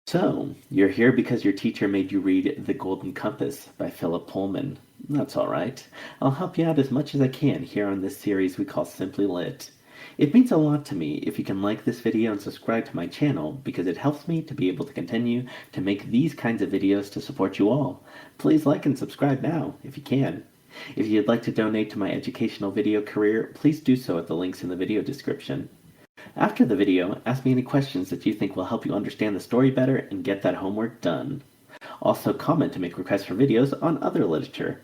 So, you're here because your teacher made you read The Golden Compass by Philip Pullman. That's alright. I'll help you out as much as I can here on this series we call Simply Lit. It means a lot to me if you can like this video and subscribe to my channel because it helps me to be able to continue to make these kinds of videos to support you all. Please like and subscribe now if you can. If you'd like to donate to my educational video career, please do so at the links in the video description. After the video, ask me any questions that you think will help you understand the story better and get that homework done. Also, comment to make requests for videos on other literature.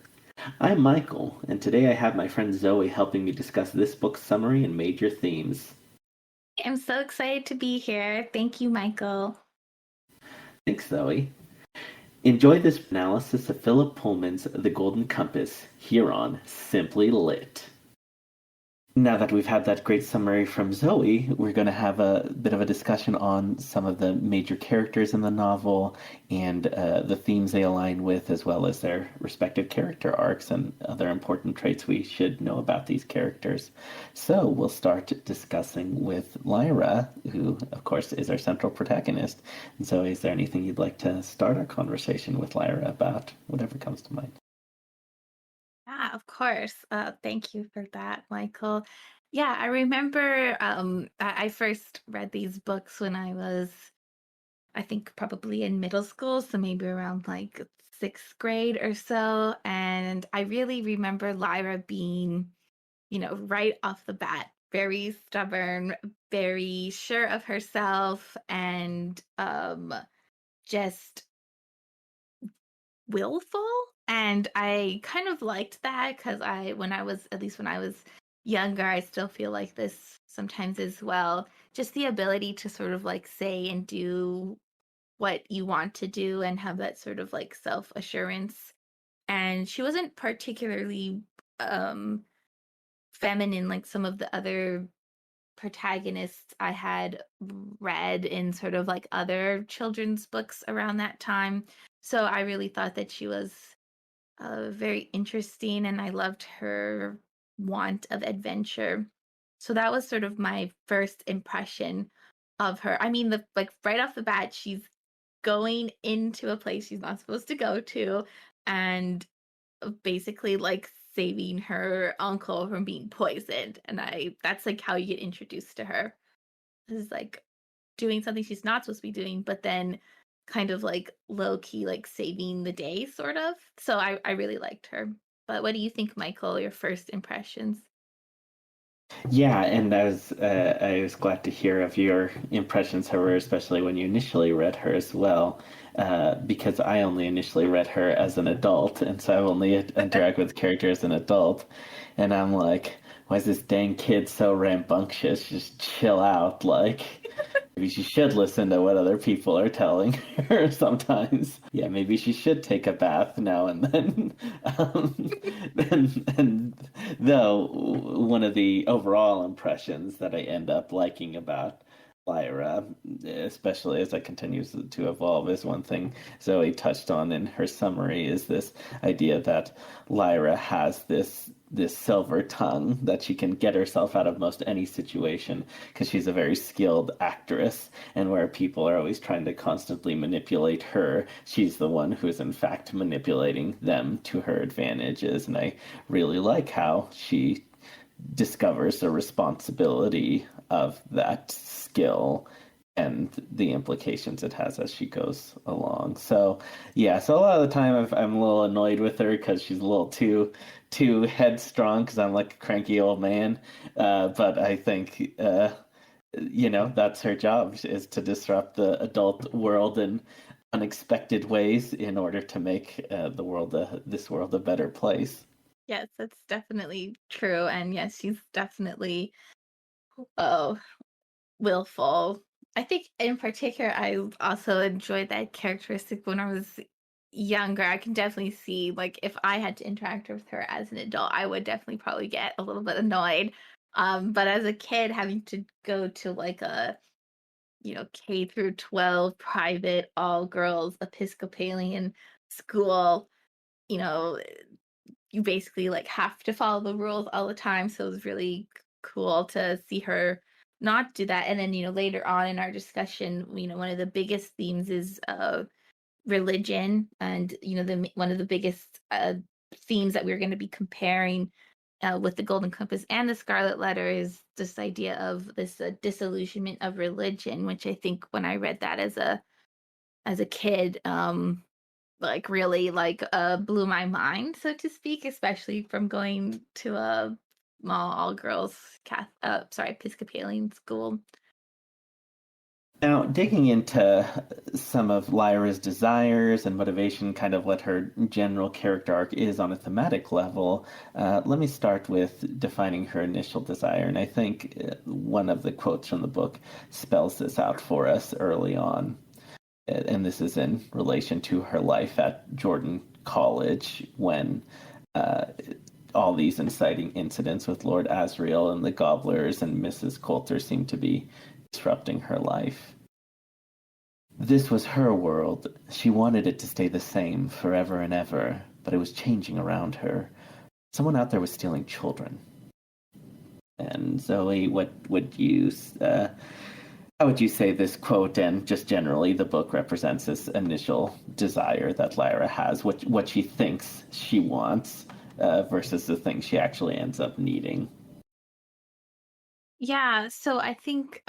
I'm Michael, and today I have my friend Zoe helping me discuss this book's summary and major themes. I'm so excited to be here. Thank you, Michael. Thanks, Zoe. Enjoy this analysis of Philip Pullman's The Golden Compass here on Simply Lit. Now that we've had that great summary from Zoe, we're going to have a bit of a discussion on some of the major characters in the novel and the themes they align with, as well as their respective character arcs and other important traits we should know about these characters. So we'll start discussing with Lyra, who, of course, is our central protagonist. And Zoe, is there anything you'd like to start our conversation with Lyra about? Whatever comes to mind. Yeah, of course. Thank you for that, Michael. Yeah, I remember I first read these books when I was, I think, probably in middle school, so maybe around like sixth grade or so. And I really remember Lyra being, right off the bat, very stubborn, very sure of herself, and just willful. And I kind of liked that because when I was, at least when I was younger, I still feel like this sometimes as well. Just the ability to sort of like say and do what you want to do and have that sort of like self assurance. And she wasn't particularly um feminine like some of the other protagonists I had read in sort of like other children's books around that time. So I really thought that she was very interesting, and I loved her want of adventure. So that was sort of my first impression of her. I mean, the like right off the bat, she's going into a place she's not supposed to go to, and basically like saving her uncle from being poisoned. And I that's like how you get introduced to her. This is like doing something she's not supposed to be doing, but then kind of like low key like saving the day sort of. So I really liked her. But what do you think, Michael? Your first impressions? Yeah, and I was glad to hear of your impressions of her, especially when you initially read her as well, because I only initially read her as an adult, and so I've only interacted with the character as an adult, and I'm like, why is this dang kid so rambunctious? Just chill out, like. Maybe she should listen to what other people are telling her sometimes. Yeah, maybe she should take a bath now and then. Um, and though one of the overall impressions that I end up liking about Lyra, especially as it continues to evolve, is one thing Zoe touched on in her summary is this idea that Lyra has this silver tongue that she can get herself out of most any situation because she's a very skilled actress, and where people are always trying to constantly manipulate her, she's the one who's in fact manipulating them to her advantages. And I really like how she discovers the responsibility of that skill and the implications it has as she goes along. So yeah, so a lot of the time I'm a little annoyed with her because she's a little too headstrong because I'm like a cranky old man. But I think that's her job is to disrupt the adult world in unexpected ways in order to make this world a better place. Yes, that's definitely true. And yes, she's definitely oh willful. I think in particular I also enjoyed that characteristic when I was younger. I can definitely see like if I had to interact with her as an adult, I would definitely probably get a little bit annoyed. But as a kid having to go to like a, K through 12 private all girls Episcopalian school, you know, you basically like have to follow the rules all the time. So it was really cool to see her not do that. And then, later on in our discussion, one of the biggest themes is religion, and one of the biggest themes that we're going to be comparing with the Golden Compass and the Scarlet Letter is this idea of this disillusionment of religion, which I think when I read that as a kid, like really like blew my mind, so to speak, especially from going to a small all girls Episcopalian school. Now, digging into some of Lyra's desires and motivation, kind of what her general character arc is on a thematic level, let me start with defining her initial desire. And I think one of the quotes from the book spells this out for us early on. And this is in relation to her life at Jordan College when all these inciting incidents with Lord Asriel and the Gobblers and Mrs. Coulter seem to be disrupting her life. This was her world. She wanted it to stay the same forever and ever, but it was changing around her. Someone out there was stealing children. And Zoe, how would you say this quote and just generally the book represents this initial desire that Lyra has, what she thinks she wants versus the thing she actually ends up needing? Yeah, so I think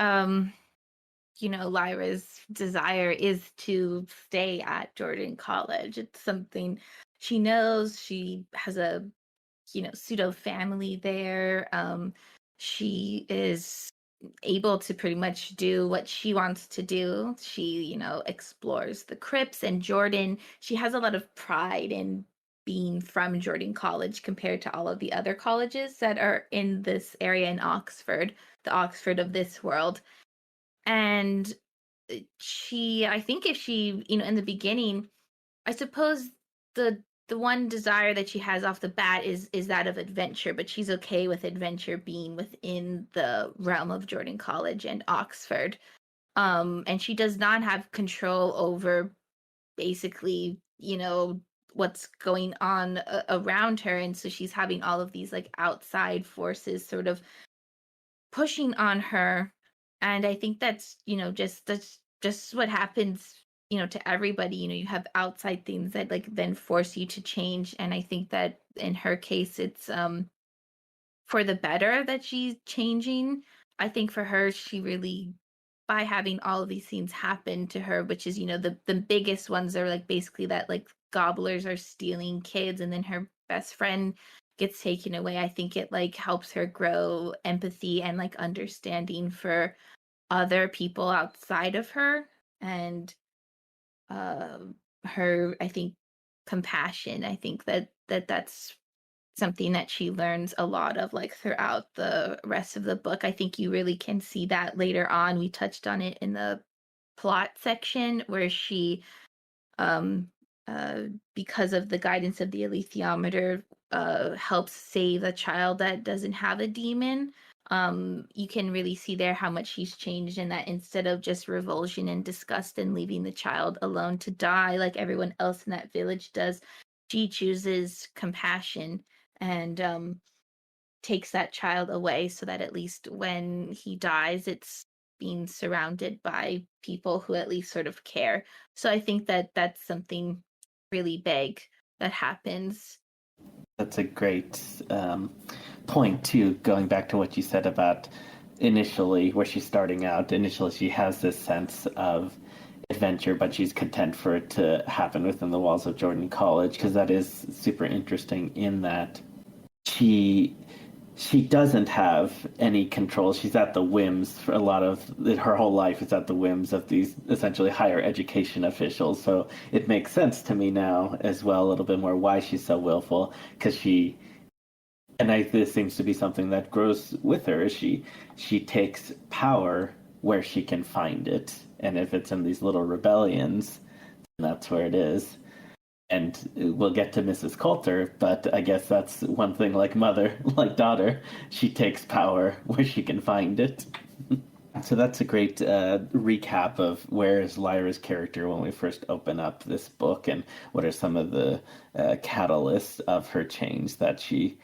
Lyra's desire is to stay at Jordan College. It's something she knows. She has a pseudo family there. She is able to pretty much do what she wants to do. She, explores the crypts and Jordan. She has a lot of pride in being from Jordan College compared to all of the other colleges that are in this area in Oxford, the Oxford of this world. And I think if she, in the beginning, I suppose the one desire that she has off the bat is that of adventure, but she's okay with adventure being within the realm of Jordan College and Oxford. And she does not have control over basically, what's going on around her, and so she's having all of these like outside forces sort of pushing on her. And I think that's just what happens, to everybody. You have outside things that like then force you to change. And I think that in her case, it's for the better that she's changing. I think for her, she really, by having all of these things happen to her, which is, the biggest ones are like basically that like gobblers are stealing kids and then her best friend gets taken away. I think it like helps her grow empathy and like understanding for other people outside of her, and uh, her, I think, compassion. I think that's something that she learns a lot of like throughout the rest of the book. I think you really can see that later on. We touched on it in the plot section where she um uh because of the guidance of the alethiometer helps save a child that doesn't have a demon. You can really see there how much she's changed, in that instead of just revulsion and disgust and leaving the child alone to die like everyone else in that village does, she chooses compassion and takes that child away so that at least when he dies, it's being surrounded by people who at least sort of care. So I think that that's something really big that happens. That's a great point, too, going back to what you said about initially, where she's starting out. Initially, she has this sense of adventure, but she's content for it to happen within the walls of Jordan College, because that is super interesting in that she she doesn't have any control. She's at the whims for a lot of her whole life is at the whims of these essentially higher education officials. So it makes sense to me now as well a little bit more why she's so willful, because this seems to be something that grows with her. She takes power where she can find it, and if it's in these little rebellions, then that's where it is. And we'll get to Mrs. Coulter, but I guess that's one thing like mother, like daughter. She takes power where she can find it. So that's a great recap of where is Lyra's character when we first open up this book, and what are some of the catalysts of her change that she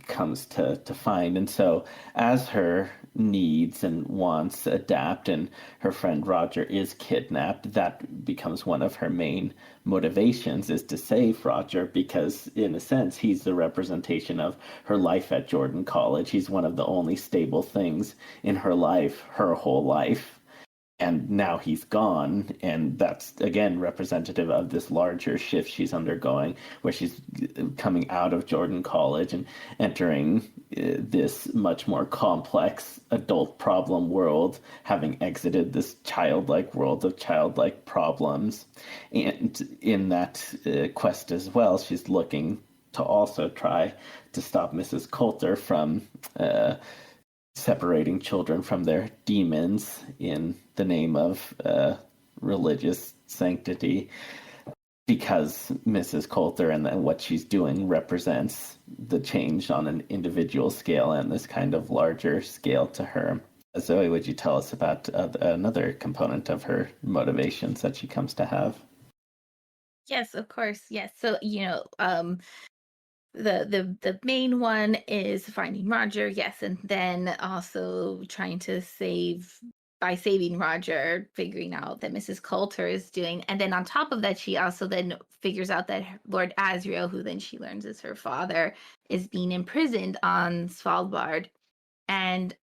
comes to find. And so as her needs and wants adapt, and her friend Roger is kidnapped, that becomes one of her main motivations, is to save Roger, because in a sense he's the representation of her life at Jordan College. He's one of the only stable things in her life, her whole life, and now he's gone, and that's again representative of this larger shift she's undergoing, where she's coming out of Jordan College and entering this much more complex adult problem world, having exited this childlike world of childlike problems. And in that quest as well, she's looking to also try to stop Mrs. Coulter from separating children from their demons in the name of religious sanctity, because Mrs. Coulter and what she's doing represents the change on an individual scale and this kind of larger scale to her. Zoe, would you tell us about another component of her motivations that she comes to have? Yes, of course. Yes. So, the main one is finding Roger, yes, and then also trying to by saving Roger, figuring out that Mrs. Coulter is doing, and then on top of that, she also then figures out that Lord Asriel, who then she learns is her father, is being imprisoned on Svalbard, and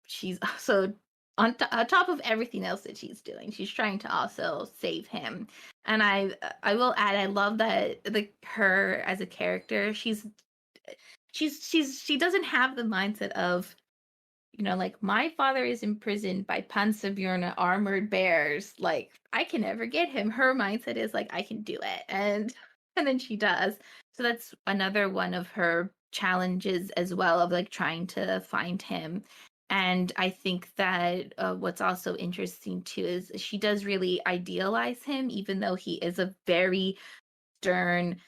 she's also on top of everything else that she's doing, she's trying to also save him. And I will add, I love that her as a character, she doesn't have the mindset of, like, my father is imprisoned by Pansabjorna armored bears. Like, I can never get him. Her mindset is like, I can do it. And then she does. So that's another one of her challenges as well, of like trying to find him. And I think that what's also interesting too is she does really idealize him, even though he is a very stern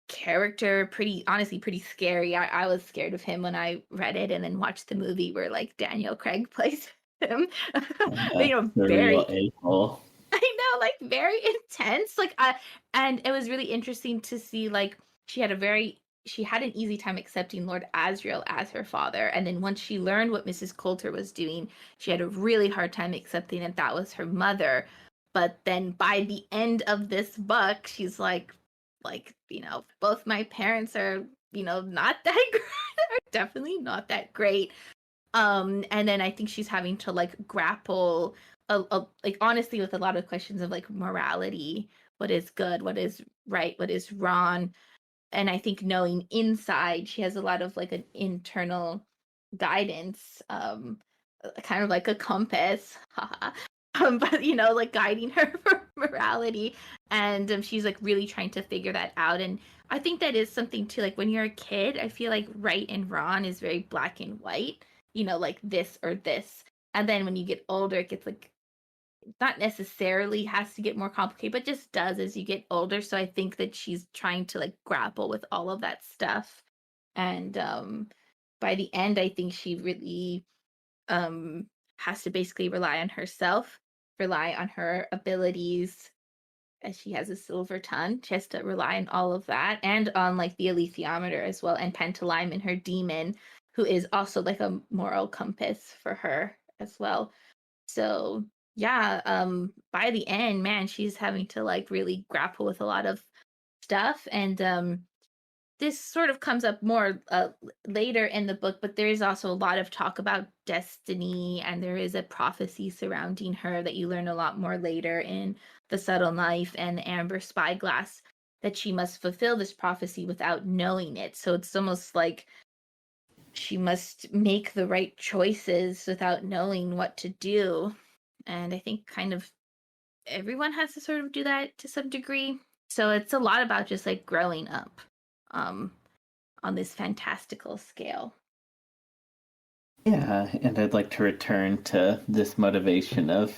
character, pretty honestly pretty scary. I was scared of him when I read it and then watched the movie where like Daniel Craig plays him. The real Very a-hole. I know, like very intense. And it was really interesting to see like she had an easy time accepting Lord Asriel as her father. And then once she learned what Mrs. Coulter was doing, she had a really hard time accepting that that was her mother. But then by the end of this book, she's like, both my parents are, not that great, are definitely not that great. And then I think she's having to like grapple like honestly with a lot of questions of like morality, what is good, what is right, what is wrong. And I think knowing inside, she has a lot of like an internal guidance, kind of like a compass, but like guiding her for morality. And she's like really trying to figure that out. And I think that is something too, like when you're a kid, I feel like right and wrong is very black and white, like this or this. And then when you get older, it gets like, not necessarily has to get more complicated, but just does as you get older. So I think that she's trying to like grapple with all of that stuff. And by the end, I think she really um has to basically rely on herself, rely on her abilities, as she has a silver tongue. She has to rely on all of that and on like the alethiometer as well, and Pentelyme and her demon, who is also like a moral compass for her as well. So yeah, by the end, man, she's having to like really grapple with a lot of stuff. And this sort of comes up more later in the book, but there is also a lot of talk about destiny, and there is a prophecy surrounding her that you learn a lot more later in The Subtle Knife and Amber Spyglass, that she must fulfill this prophecy without knowing it. So it's almost like she must make the right choices without knowing what to do. And I think kind of everyone has to sort of do that to some degree. So it's a lot about just like growing up um, on this fantastical scale. Yeah, and I'd like to return to this motivation of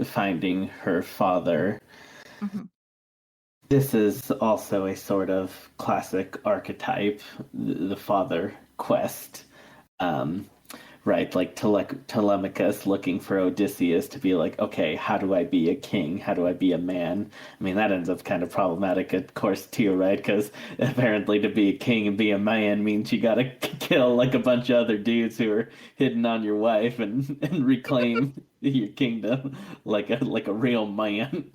finding her father. Mm-hmm. This is also a sort of classic archetype, the father quest. Um, right? Like Telemachus looking for Odysseus to be like, okay, how do I be a king? How do I be a man? I mean, that ends up kind of problematic, of course, too, right? Because apparently to be a king and be a man means you gotta kill like a bunch of other dudes who are hitting on your wife and reclaim your kingdom like a real man.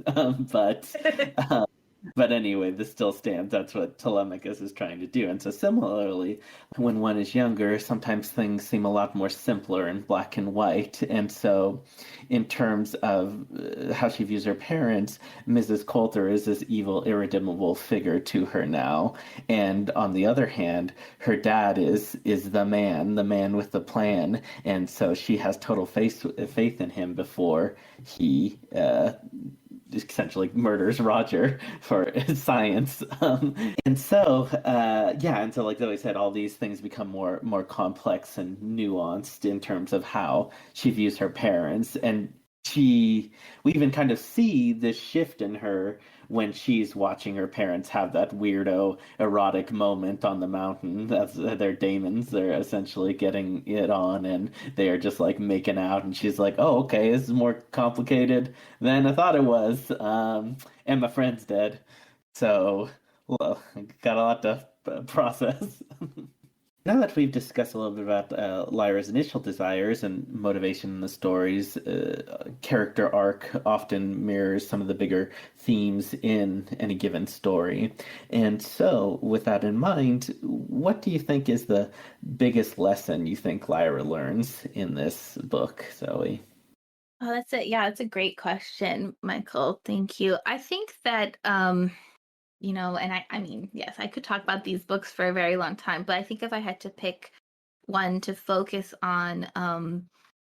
But anyway, this still stands. That's what Telemachus is trying to do. And so, similarly, when one is younger, sometimes things seem a lot more simpler in black and white. And so, in terms of how she views her parents, Mrs. Coulter is this evil, irredeemable figure to her now. And on the other hand, her dad is the man with the plan. And so she has total faith in him before he essentially murders Roger for science. And so like Zoe said, all these things become more complex and nuanced in terms of how she views her parents. And we even kind of see this shift in her when she's watching her parents have that weirdo erotic moment on the mountain. That's their daemons. They're essentially getting it on, and they are just like making out. And she's like, "Oh, okay, this is more complicated than I thought it was." And my friend's dead, so well, I got a lot to process. Now that we've discussed a little bit about Lyra's initial desires and motivation in the stories, character arc often mirrors some of the bigger themes in any given story. And so, with that in mind, what do you think is the biggest lesson you think Lyra learns in this book, Zoe? Oh, that's it. Yeah, that's a great question, Michael. Thank you. I think that and I mean, yes, I could talk about these books for a very long time, but I think if I had to pick one to focus on,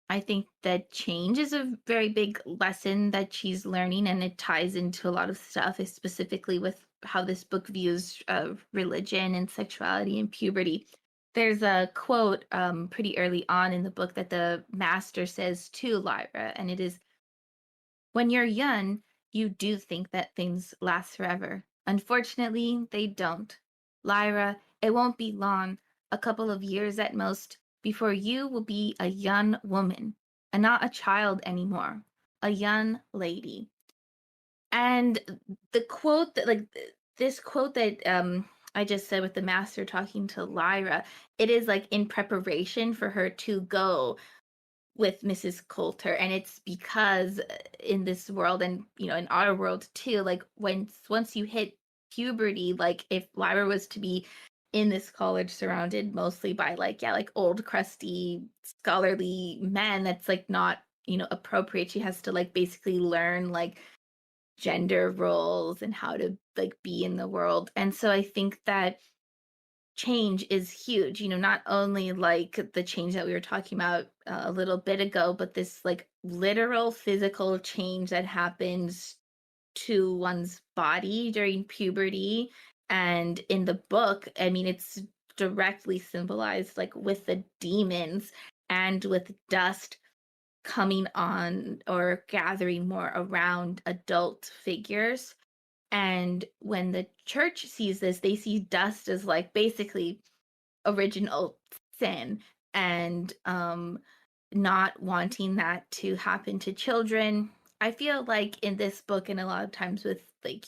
I think that change is a very big lesson that she's learning, and it ties into a lot of stuff, specifically with how this book views religion and sexuality and puberty. There's a quote pretty early on in the book that the master says to Lyra, and it is, when you're young, you do think that things last forever. Unfortunately, they don't. Lyra, it won't be long, a couple of years at most, before you will be a young woman, and not a child anymore, a young lady. And the quote that, like, this quote that I just said with the master talking to Lyra, it is like in preparation for her to go with Mrs. Coulter. And it's because in this world, and in our world too, like once you hit puberty, like if Lyra was to be in this college surrounded mostly by like old crusty scholarly men, that's like not appropriate. She has to like basically learn like gender roles and how to like be in the world. And so I think that change is huge, not only like the change that we were talking about a little bit ago, but this like literal physical change that happens to one's body during puberty. And in the book, I mean, it's directly symbolized like with the demons and with dust coming on or gathering more around adult figures. And when the church sees this, they see dust as like basically original sin, and not wanting that to happen to children. I feel like in this book, and a lot of times with like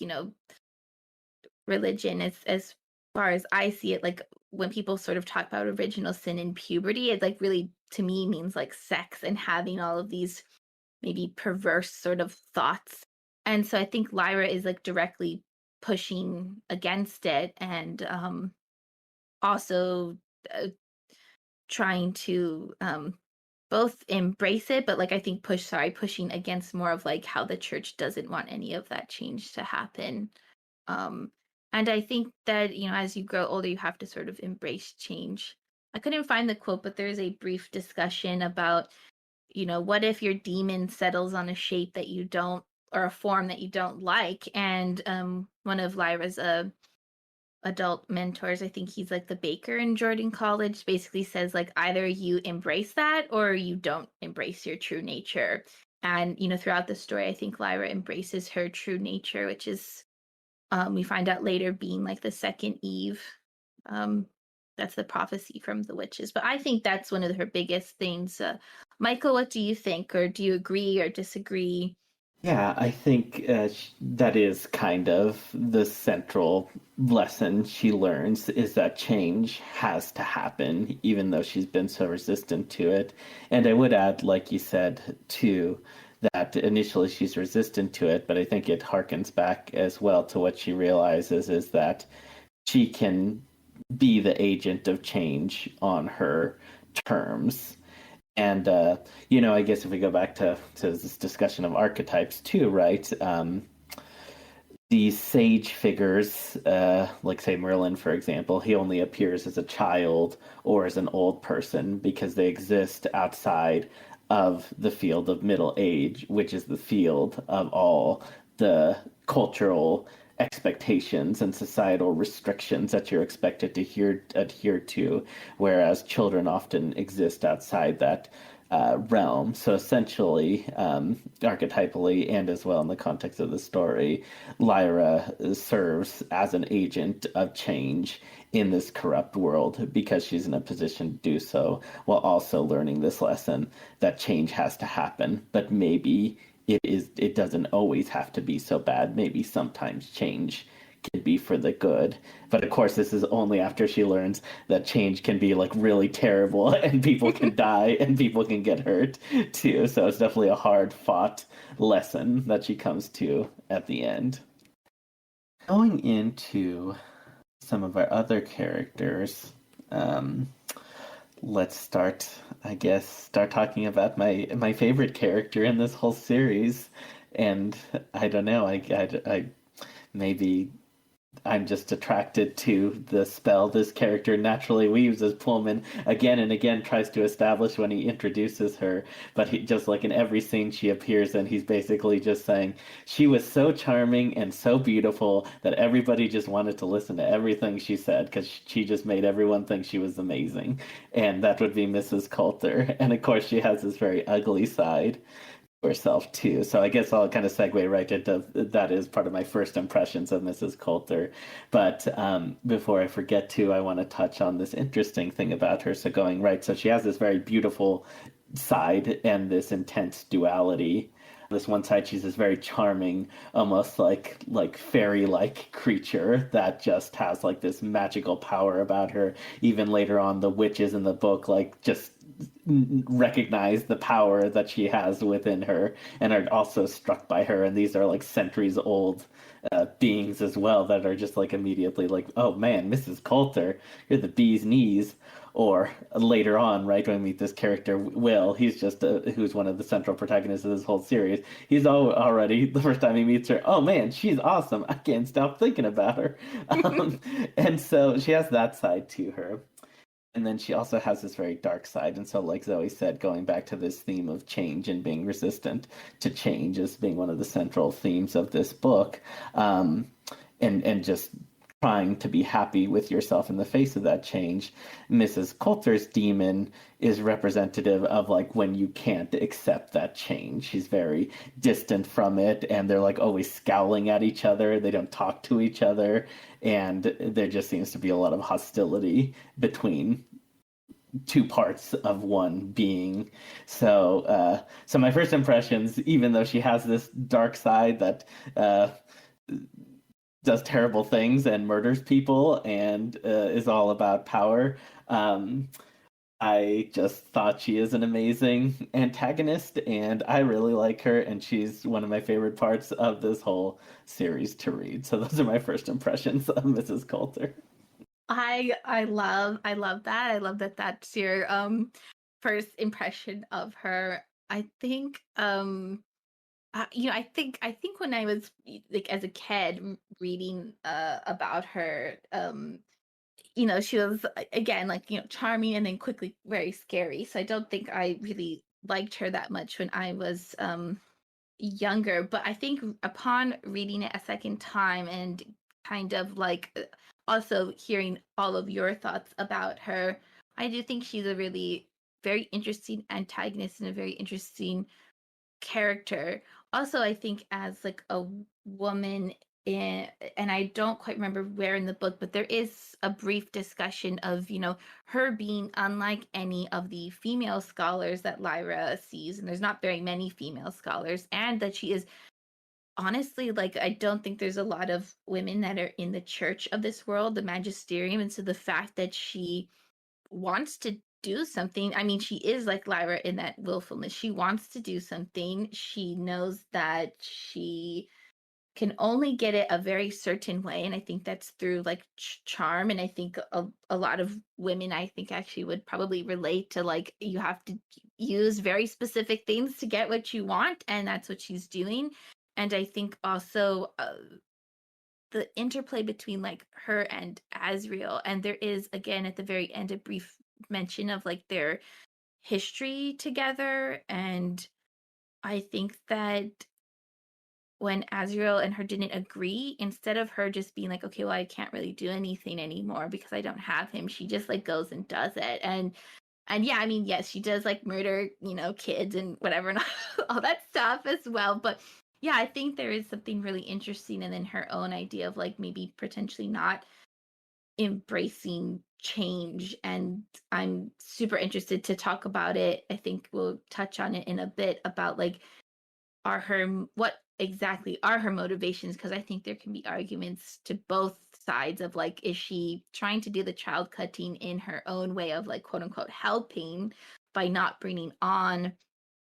religion, as far as I see it, like when people sort of talk about original sin in puberty, it like really to me means like sex and having all of these maybe perverse sort of thoughts. And so I think Lyra is like directly pushing against it, and also uh, trying to both embrace it, but like I think pushing against more of like how the church doesn't want any of that change to happen. um and I think that as you grow older, you have to sort of embrace change. I couldn't find the quote, but there's a brief discussion about what if your demon settles on a shape that you don't, or a form that you don't like. And one of Lyra's adult mentors, I think he's like the baker in Jordan College, basically says like either you embrace that or you don't embrace your true nature. And throughout the story, I think Lyra embraces her true nature, which is we find out later being like the second Eve. um that's the prophecy from the witches. But I think that's one of her biggest things. Michael, what do you think, or do you agree or disagree? Yeah, I think that is kind of the central lesson she learns is that change has to happen, even though she's been so resistant to it. And I would add, like you said, too, that initially she's resistant to it, but I think it harkens back as well to what she realizes is that she can be the agent of change on her terms. And I guess if we go back to this discussion of archetypes too, right? These sage figures, like say Merlin, for example, he only appears as a child or as an old person because they exist outside of the field of middle age, which is the field of all the cultural expectations and societal restrictions that you're expected to adhere to, whereas children often exist outside that realm. So essentially, archetypally, and as well in the context of the story, Lyra serves as an agent of change in this corrupt world because she's in a position to do so while also learning this lesson that change has to happen. But maybe it doesn't always have to be so bad. Maybe sometimes change can be for the good. But of course, this is only after she learns that change can be like really terrible and people can die and people can get hurt too. So it's definitely a hard fought lesson that she comes to at the end. Going into some of our other characters, um, let's start talking about my favorite character in this whole series. And I don't know, I maybe I'm just attracted to the spell this character naturally weaves as Pullman again and again tries to establish when he introduces her. But he, just like in every scene she appears in, he's basically just saying she was so charming and so beautiful that everybody just wanted to listen to everything she said because she just made everyone think she was amazing. And that would be Mrs. Coulter. And of course, she has this very ugly side herself too. So I guess I'll kind of segue right into that is part of my first impressions of Mrs. Coulter. But before I forget to, I want to touch on this interesting thing about her. So going right, so she has this very beautiful side and this intense duality. This one side, she's this very charming, almost like fairy-like creature that just has like this magical power about her. Even later on, the witches in the book like just recognize the power that she has within her and are also struck by her. And these are like centuries old beings as well that are just like immediately like, oh man, Mrs. Coulter, you're the bee's knees. Or later on, right, when we meet this character, Will, he's just who's one of the central protagonists of this whole series. He's already, the first time he meets her, oh man, she's awesome. I can't stop thinking about her. Um, and so she has that side to her. And then she also has this very dark side. And so, like Zoe said, going back to this theme of change and being resistant to change as being one of the central themes of this book, and just trying to be happy with yourself in the face of that change. Mrs. Coulter's demon is representative of like when you can't accept that change. She's very distant from it, and they're like always scowling at each other. They don't talk to each other, and there just seems to be a lot of hostility between two parts of one being. So my first impressions, even though she has this dark side that does terrible things and murders people and is all about power, I just thought she is an amazing antagonist, and I really like her, and she's one of my favorite parts of this whole series to read. So those are my first impressions of Mrs. Coulter. I love that. I love that that's your first impression of her. I think I think when I was like as a kid reading about her, she was again like charming and then quickly very scary. So I don't think I really liked her that much when I was younger. But I think upon reading it a second time and kind of like also hearing all of your thoughts about her, I do think she's a really very interesting antagonist and a very interesting character. Also, I think as like a woman and I don't quite remember where in the book, but there is a brief discussion of, her being unlike any of the female scholars that Lyra sees, and there's not very many female scholars, and that she is honestly, like, I don't think there's a lot of women that are in the church of this world, the magisterium, and so the fact that she wants to do something. I mean, she is like Lyra in that willfulness. She wants to do something. She knows that she can only get it a very certain way, and I think that's through like charm. And I think a lot of women, I think, actually would probably relate to, like, you have to use very specific things to get what you want, and that's what she's doing. And I think also the interplay between like her and Asriel, and there is again at the very end a brief mention of like their history together. And I think that when Asriel and her didn't agree, instead of her just being like, okay, well, I can't really do anything anymore because I don't have him, she just like goes and does it. And yeah, I mean, yes, she does like murder, kids and whatever and all that stuff as well. But yeah, I think there is something really interesting, and then her own idea of like maybe potentially not embracing change. And I'm super interested to talk about it. I think we'll touch on it in a bit about like what exactly are her motivations, because I think there can be arguments to both sides of like, is she trying to do the child cutting in her own way of like quote unquote helping by not bringing on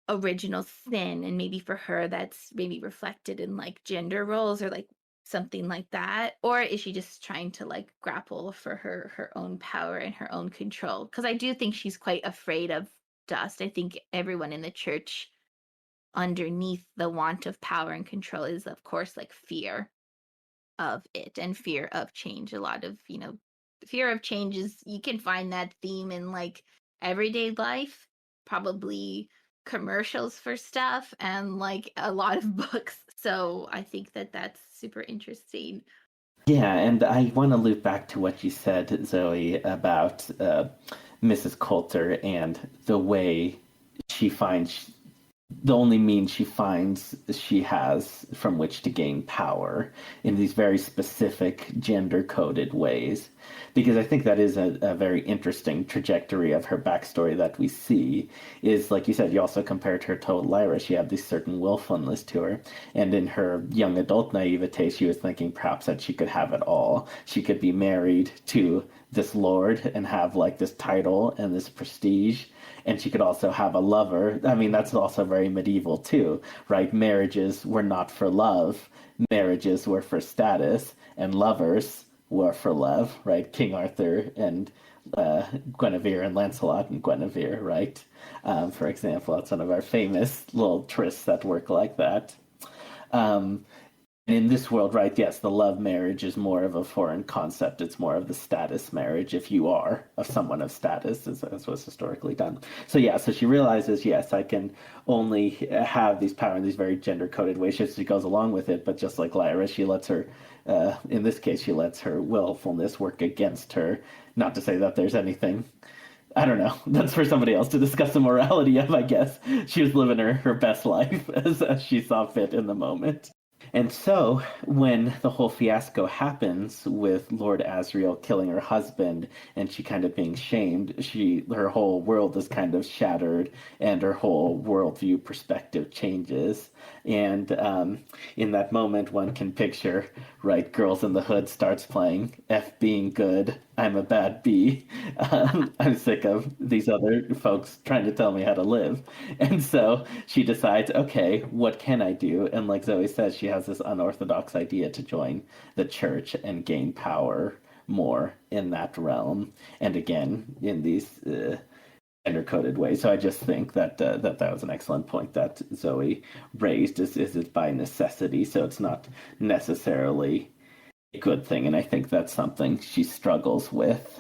original sin, and maybe for her that's maybe reflected in like gender roles or like something like that, or is she just trying to like grapple for her own power and her own control? Because I do think she's quite afraid of dust. I think everyone in the church, underneath the want of power and control, is of course like fear of it and fear of change. A lot of, fear of change is, you can find that theme in like everyday life, probably commercials for stuff, and like a lot of books. So I think that that's super interesting. Yeah, and I want to loop back to what you said, Zoe, about Mrs. Coulter and the way she finds the only means she finds she has from which to gain power in these very specific gender coded ways. Because I think that is a very interesting trajectory of her backstory that we see. Is like you said, you also compared her to Lyra. She had this certain willfulness to her. And in her young adult naivete, she was thinking perhaps that she could have it all. She could be married to this lord and have like this title and this prestige, and she could also have a lover. I mean, that's also very medieval too, right? Marriages were not for love, marriages were for status, and lovers were for love, right? King Arthur and Guinevere and Lancelot and Guinevere, right? For example, that's one of our famous little trysts that work like that. Um, in this world, right, yes, the love marriage is more of a foreign concept. It's more of the status marriage, if you are of someone of status, as was historically done. So yeah, so she realizes, yes, I can only have these power in these very gender-coded ways. She goes along with it, but just like Lyra, she lets her, in this case, she lets her willfulness work against her. Not to say that there's anything, I don't know. That's for somebody else to discuss the morality of, I guess. She was living her best life as she saw fit in the moment. And so, when the whole fiasco happens with Lord Asriel killing her husband and she kind of being shamed, her whole world is kind of shattered and her whole worldview perspective changes. And in that moment, one can picture, right, Girls in the Hood starts playing F being good, I'm a bad bee. I'm sick of these other folks trying to tell me how to live. And so she decides, okay, what can I do? And like Zoe says, she has this unorthodox idea to join the church and gain power more in that realm. And again, in these gender-coded ways. So I just think that that was an excellent point that Zoe raised. Is it by necessity? So it's not necessarily a good thing, and I think that's something she struggles with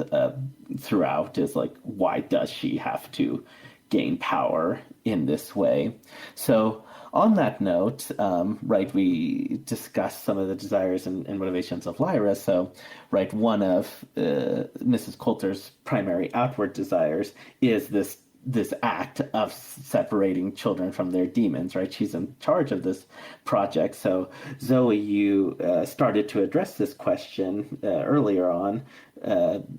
throughout, is like, why does she have to gain power in this way? So on that note, right, we discussed some of the desires and motivations of Lyra. So, right, one of Mrs. Coulter's primary outward desires is this this act of separating children from their demons, right? She's in charge of this project. So, Zoe, you started to address this question earlier on,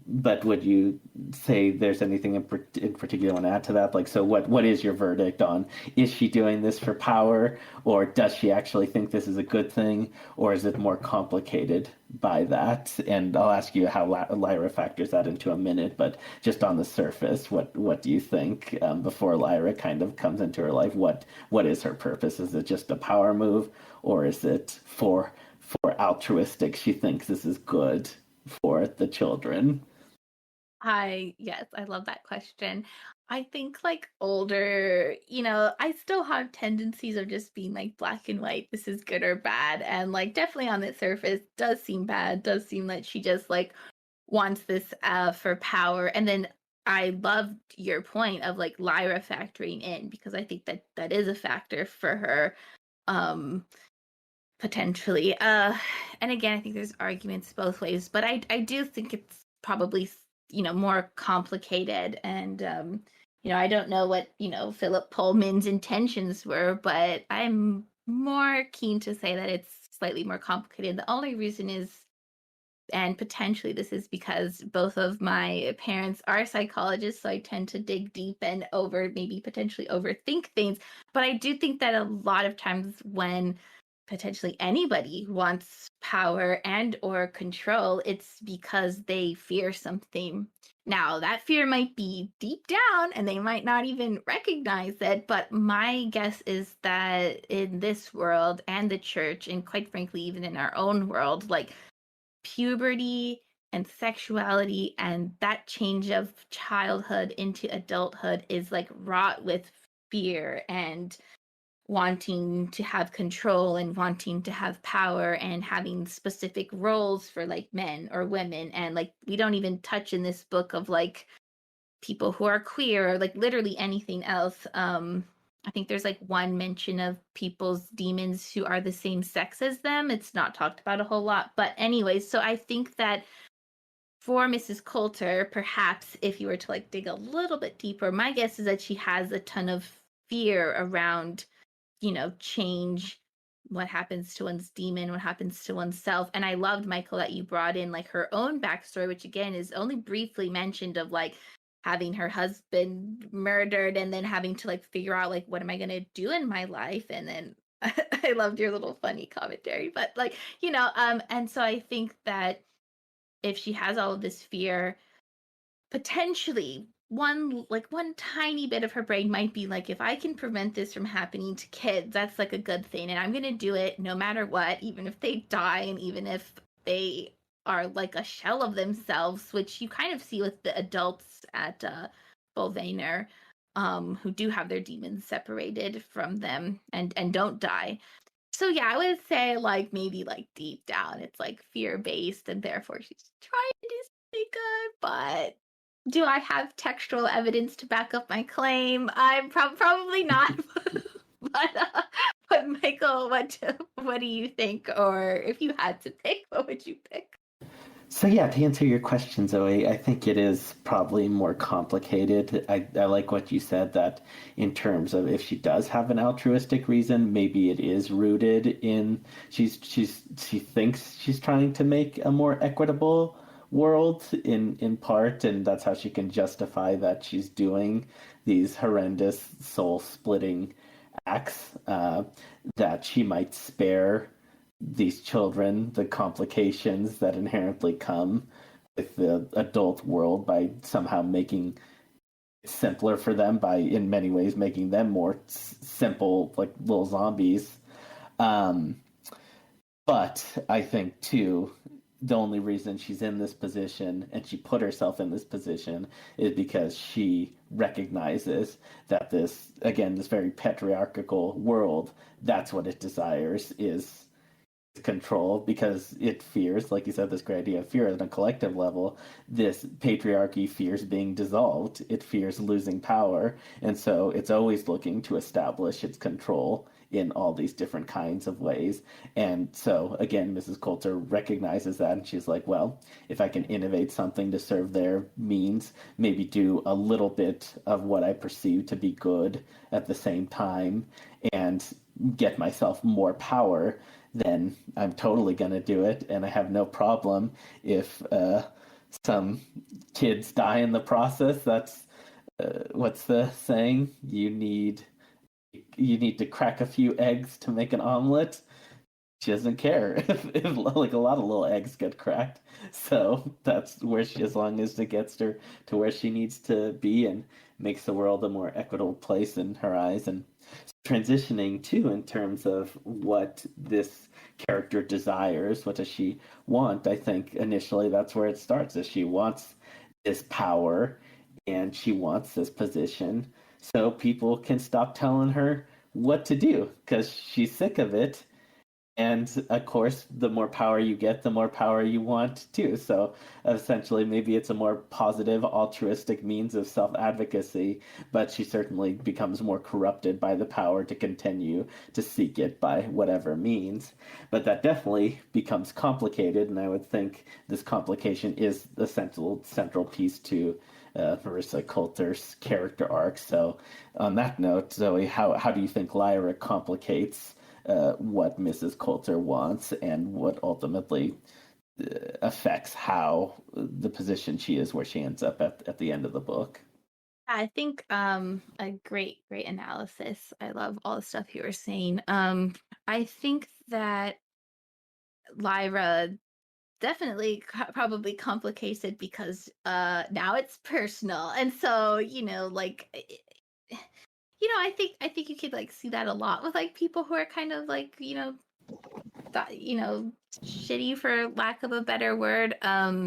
but would you say there's anything in particular you want to add to that? Like, so what is your verdict on, is she doing this for power, or does she actually think this is a good thing, or is it more complicated by that? And I'll ask you how Lyra factors that into a minute, but just on the surface, what do you think before Lyra kind of comes into her life? What is her purpose? Is it just a power move, or is it for altruistic? She thinks this is good for the children. Yes, I love that question. I think like older, I still have tendencies of just being like black and white, this is good or bad. And like definitely on the surface does seem bad, does seem like she just like wants this for power. And then I loved your point of like Lyra factoring in, because I think that that is a factor for her. Um Potentially. And again, I think there's arguments both ways, but I do think it's probably, more complicated. And, I don't know what, Philip Pullman's intentions were, but I'm more keen to say that it's slightly more complicated. The only reason is, and potentially this is because both of my parents are psychologists, so I tend to dig deep and maybe potentially overthink things. But I do think that a lot of times when potentially anybody wants power and or control, it's because they fear something. Now that fear might be deep down and they might not even recognize it, but my guess is that in this world and the church, and quite frankly even in our own world, like puberty and sexuality and that change of childhood into adulthood is like wrought with fear and wanting to have control and wanting to have power and having specific roles for like men or women. And like we don't even touch in this book of like people who are queer or like literally anything else. I think there's like one mention of people's demons who are the same sex as them. It's not talked about a whole lot, but anyways, so I think that for Mrs. Coulter, perhaps if you were to like dig a little bit deeper, my guess is that she has a ton of fear around, change, what happens to one's demon, what happens to oneself. And I loved, Michael, that you brought in like her own backstory, which again is only briefly mentioned, of like having her husband murdered and then having to like figure out like what am I going to do in my life. And then I loved your little funny commentary, but like, and so I think that if she has all of this fear, potentially one tiny bit of her brain might be like, if I can prevent this from happening to kids, that's like a good thing, and I'm going to do it no matter what, even if they die and even if they are like a shell of themselves, which you kind of see with the adults at Bolvaner, who do have their demons separated from them and don't die. So yeah, I would say like maybe like deep down it's like fear based and therefore she's trying to do something good. But do I have textual evidence to back up my claim? I'm probably not. but but Michael, what do you think? Or if you had to pick, what would you pick? So yeah, to answer your question, Zoe, I think it is probably more complicated. I like what you said, that in terms of if she does have an altruistic reason, maybe it is rooted in she thinks she's trying to make a more equitable world in part, and that's how she can justify that she's doing these horrendous soul splitting acts, that she might spare these children the complications that inherently come with the adult world by somehow making it simpler for them, by in many ways making them more simple, like little zombies. um, but I think too, the only reason she's in this position and she put herself in this position is because she recognizes that this, again, this very patriarchal world, that's what it desires, is control, because it fears, like you said, this great idea of fear at a collective level. This patriarchy fears being dissolved, it fears losing power, and so it's always looking to establish its control in all these different kinds of ways. And so, again, Mrs. Coulter recognizes that, and she's like, well, if I can innovate something to serve their means, maybe do a little bit of what I perceive to be good at the same time, and get myself more power, then I'm totally going to do it. And I have no problem if some kids die in the process. That's what's the saying? You need to crack a few eggs to make an omelet. She doesn't care if like a lot of little eggs get cracked. So that's where she, as long as it gets her to where she needs to be and makes the world a more equitable place in her eyes. And transitioning too in terms of what this character desires, what does she want? I think initially that's where it starts, is she wants this power and she wants this position so people can stop telling her what to do because she's sick of it. And of course, the more power you get, the more power you want too. So essentially, maybe it's a more positive, altruistic means of self advocacy, but she certainly becomes more corrupted by the power to continue to seek it by whatever means. But that definitely becomes complicated, and I would think this complication is the central piece to Marissa Coulter's character arc. So, on that note, Zoe, how do you think Lyra complicates what Mrs. Coulter wants and what ultimately affects how the position she is where she ends up at the end of the book? I think a great analysis. I love all the stuff you were saying. I think that Lyra definitely probably complicates it because now it's personal. And so, like I think you could like see that a lot with like people who are kind of like, shitty for lack of a better word. I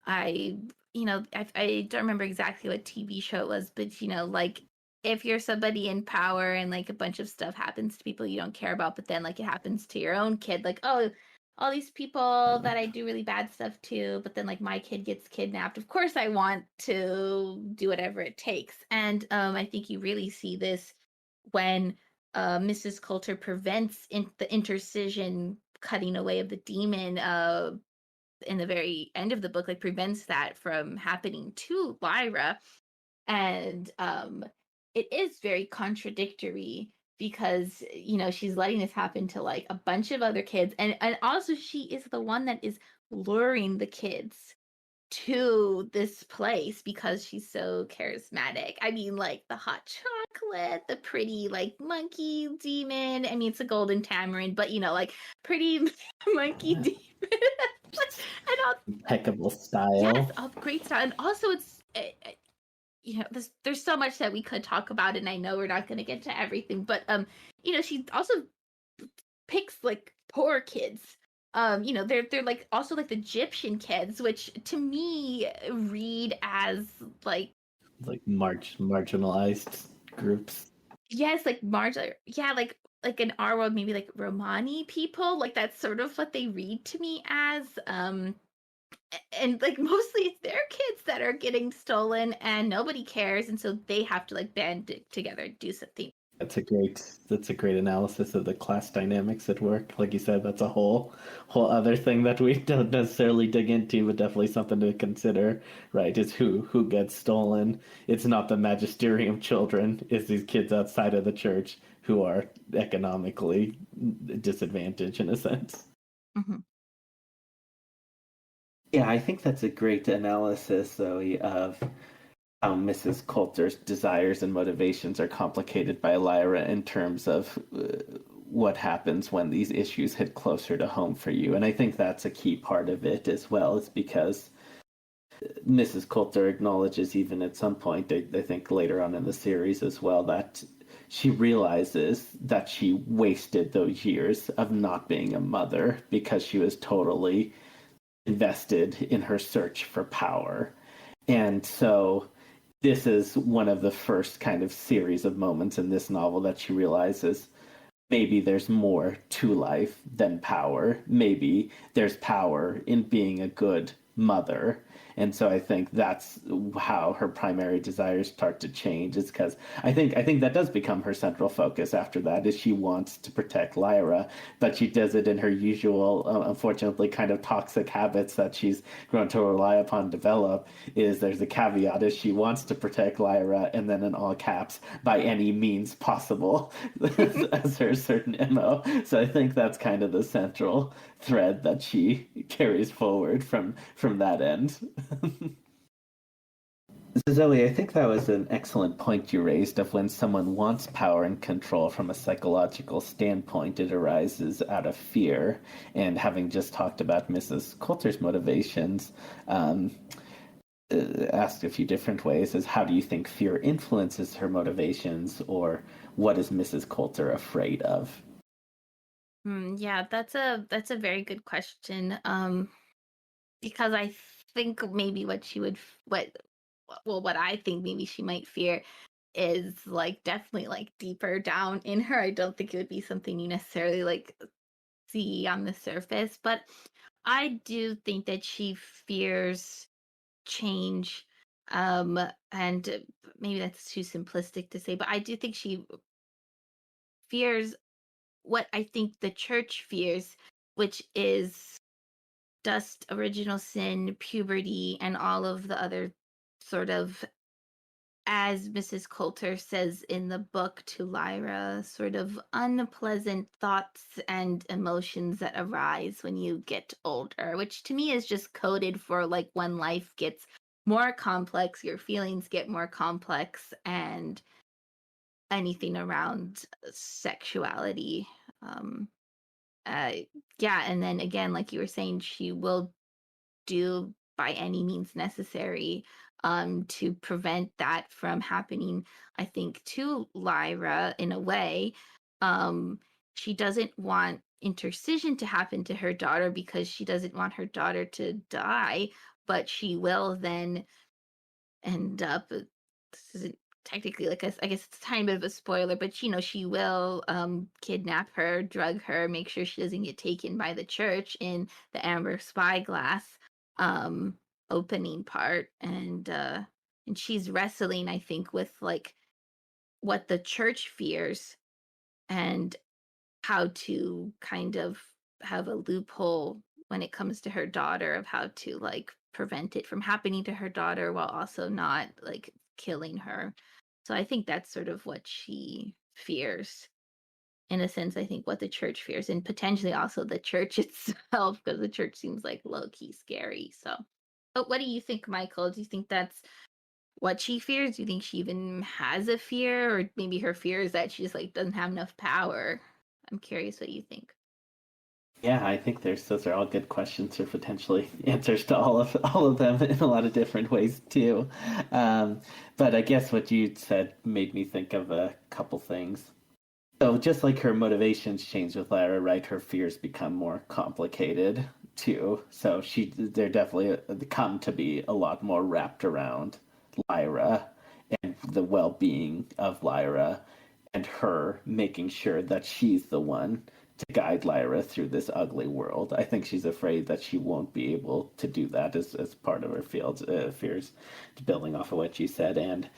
I don't remember exactly what TV show it was, but like if you're somebody in power and like a bunch of stuff happens to people you don't care about, but then like it happens to your own kid, like, oh, all these people that I do really bad stuff to, but then like my kid gets kidnapped. Of course I want to do whatever it takes. And I think you really see this when Mrs. Coulter prevents the intercision cutting away of the demon in the very end of the book, like prevents that from happening to Lyra. And it is very contradictory because she's letting this happen to like a bunch of other kids, and also she is the one that is luring the kids to this place because she's so charismatic. I mean, like the hot chocolate, the pretty like monkey demon. I mean, it's a golden tamarind, but like pretty monkey Yeah. demon. And Impeccable yes, style. of great style. And also it's there's so much that we could talk about, and I know we're not going to get to everything, but she also picks like poor kids. They're like also like the Egyptian kids, which to me read as like Marginalized groups. yes, like yeah, like in our world maybe like Romani people, like that's sort of what they read to me as. And like mostly it's their kids that are getting stolen and nobody cares, and so they have to like band together and do something. That's a great analysis of the class dynamics at work. Like you said, that's a whole other thing that we don't necessarily dig into, but definitely something to consider, right? Is who gets stolen. It's not the magisterium children, it's these kids outside of the church who are economically disadvantaged in a sense. Mm-hmm. Yeah, I think that's a great analysis, Zoe, of how Mrs. Coulter's desires and motivations are complicated by Lyra in terms of what happens when these issues hit closer to home for you. And I think that's a key part of it as well, is because Mrs. Coulter acknowledges, even at some point, I think later on in the series as well, that she realizes that she wasted those years of not being a mother because she was totally invested in her search for power. And so this is one of the first kind of series of moments in this novel that she realizes maybe there's more to life than power. Maybe there's power in being a good mother. And so I think that's how her primary desires start to change. Is because I think that does become her central focus after that. Is she wants to protect Lyra, but she does it in her usual, unfortunately, kind of toxic habits that she's grown to rely upon develop. Is there's a caveat is she wants to protect Lyra, and then in all caps, by any means possible, as her certain MO. So I think that's kind of the central thread that she carries forward from that end. Zoe, I think that was an excellent point you raised of when someone wants power and control from a psychological standpoint, it arises out of fear. And having just talked about Mrs. Coulter's motivations, asked a few different ways is how do you think fear influences her motivations, or what is Mrs. Coulter afraid of? Yeah, that's a very good question. Because I think maybe what she would what I think maybe she might fear is like definitely like deeper down in her. I don't think it would be something you necessarily like see on the surface, but I do think that she fears change. Um, and maybe that's too simplistic to say, but I do think she fears what I think the church fears, which is dust, original sin, puberty, and all of the other sort of, as Mrs. Coulter says in the book to Lyra, sort of unpleasant thoughts and emotions that arise when you get older, which to me is just coded for like when life gets more complex, your feelings get more complex, and anything around sexuality. Um, uh, yeah, and then again, like you were saying, she will do by any means necessary to prevent that from happening. I think to Lyra in a way. Um, she doesn't want intercision to happen to her daughter because she doesn't want her daughter to die, but she will then end up, this isn't technically like I guess it's a tiny bit of a spoiler, but she will kidnap her, drug her, make sure she doesn't get taken by the church in the Amber Spyglass um opening part. And she's wrestling, I think, with like what the church fears and how to kind of have a loophole when it comes to her daughter of how to like prevent it from happening to her daughter while also not like killing her. So I think that's sort of what she fears. In a sense, I think what the church fears, and potentially also the church itself, because the church seems like low key scary. So, but what do you think, Michael? Do you think that's what she fears? Do you think she even has a fear, or maybe her fear is that she just like doesn't have enough power? I'm curious what you think. Yeah, I think those are all good questions, or potentially answers to all of them in a lot of different ways too. Um, but I guess what you said made me think of a couple things. So just like her motivations change with Lyra, right? Her fears become more complicated too. So they're definitely come to be a lot more wrapped around Lyra and the well-being of Lyra, and her making sure that she's the one to guide Lyra through this ugly world. I think she's afraid that she won't be able to do that as part of her fears, building off of what you said, and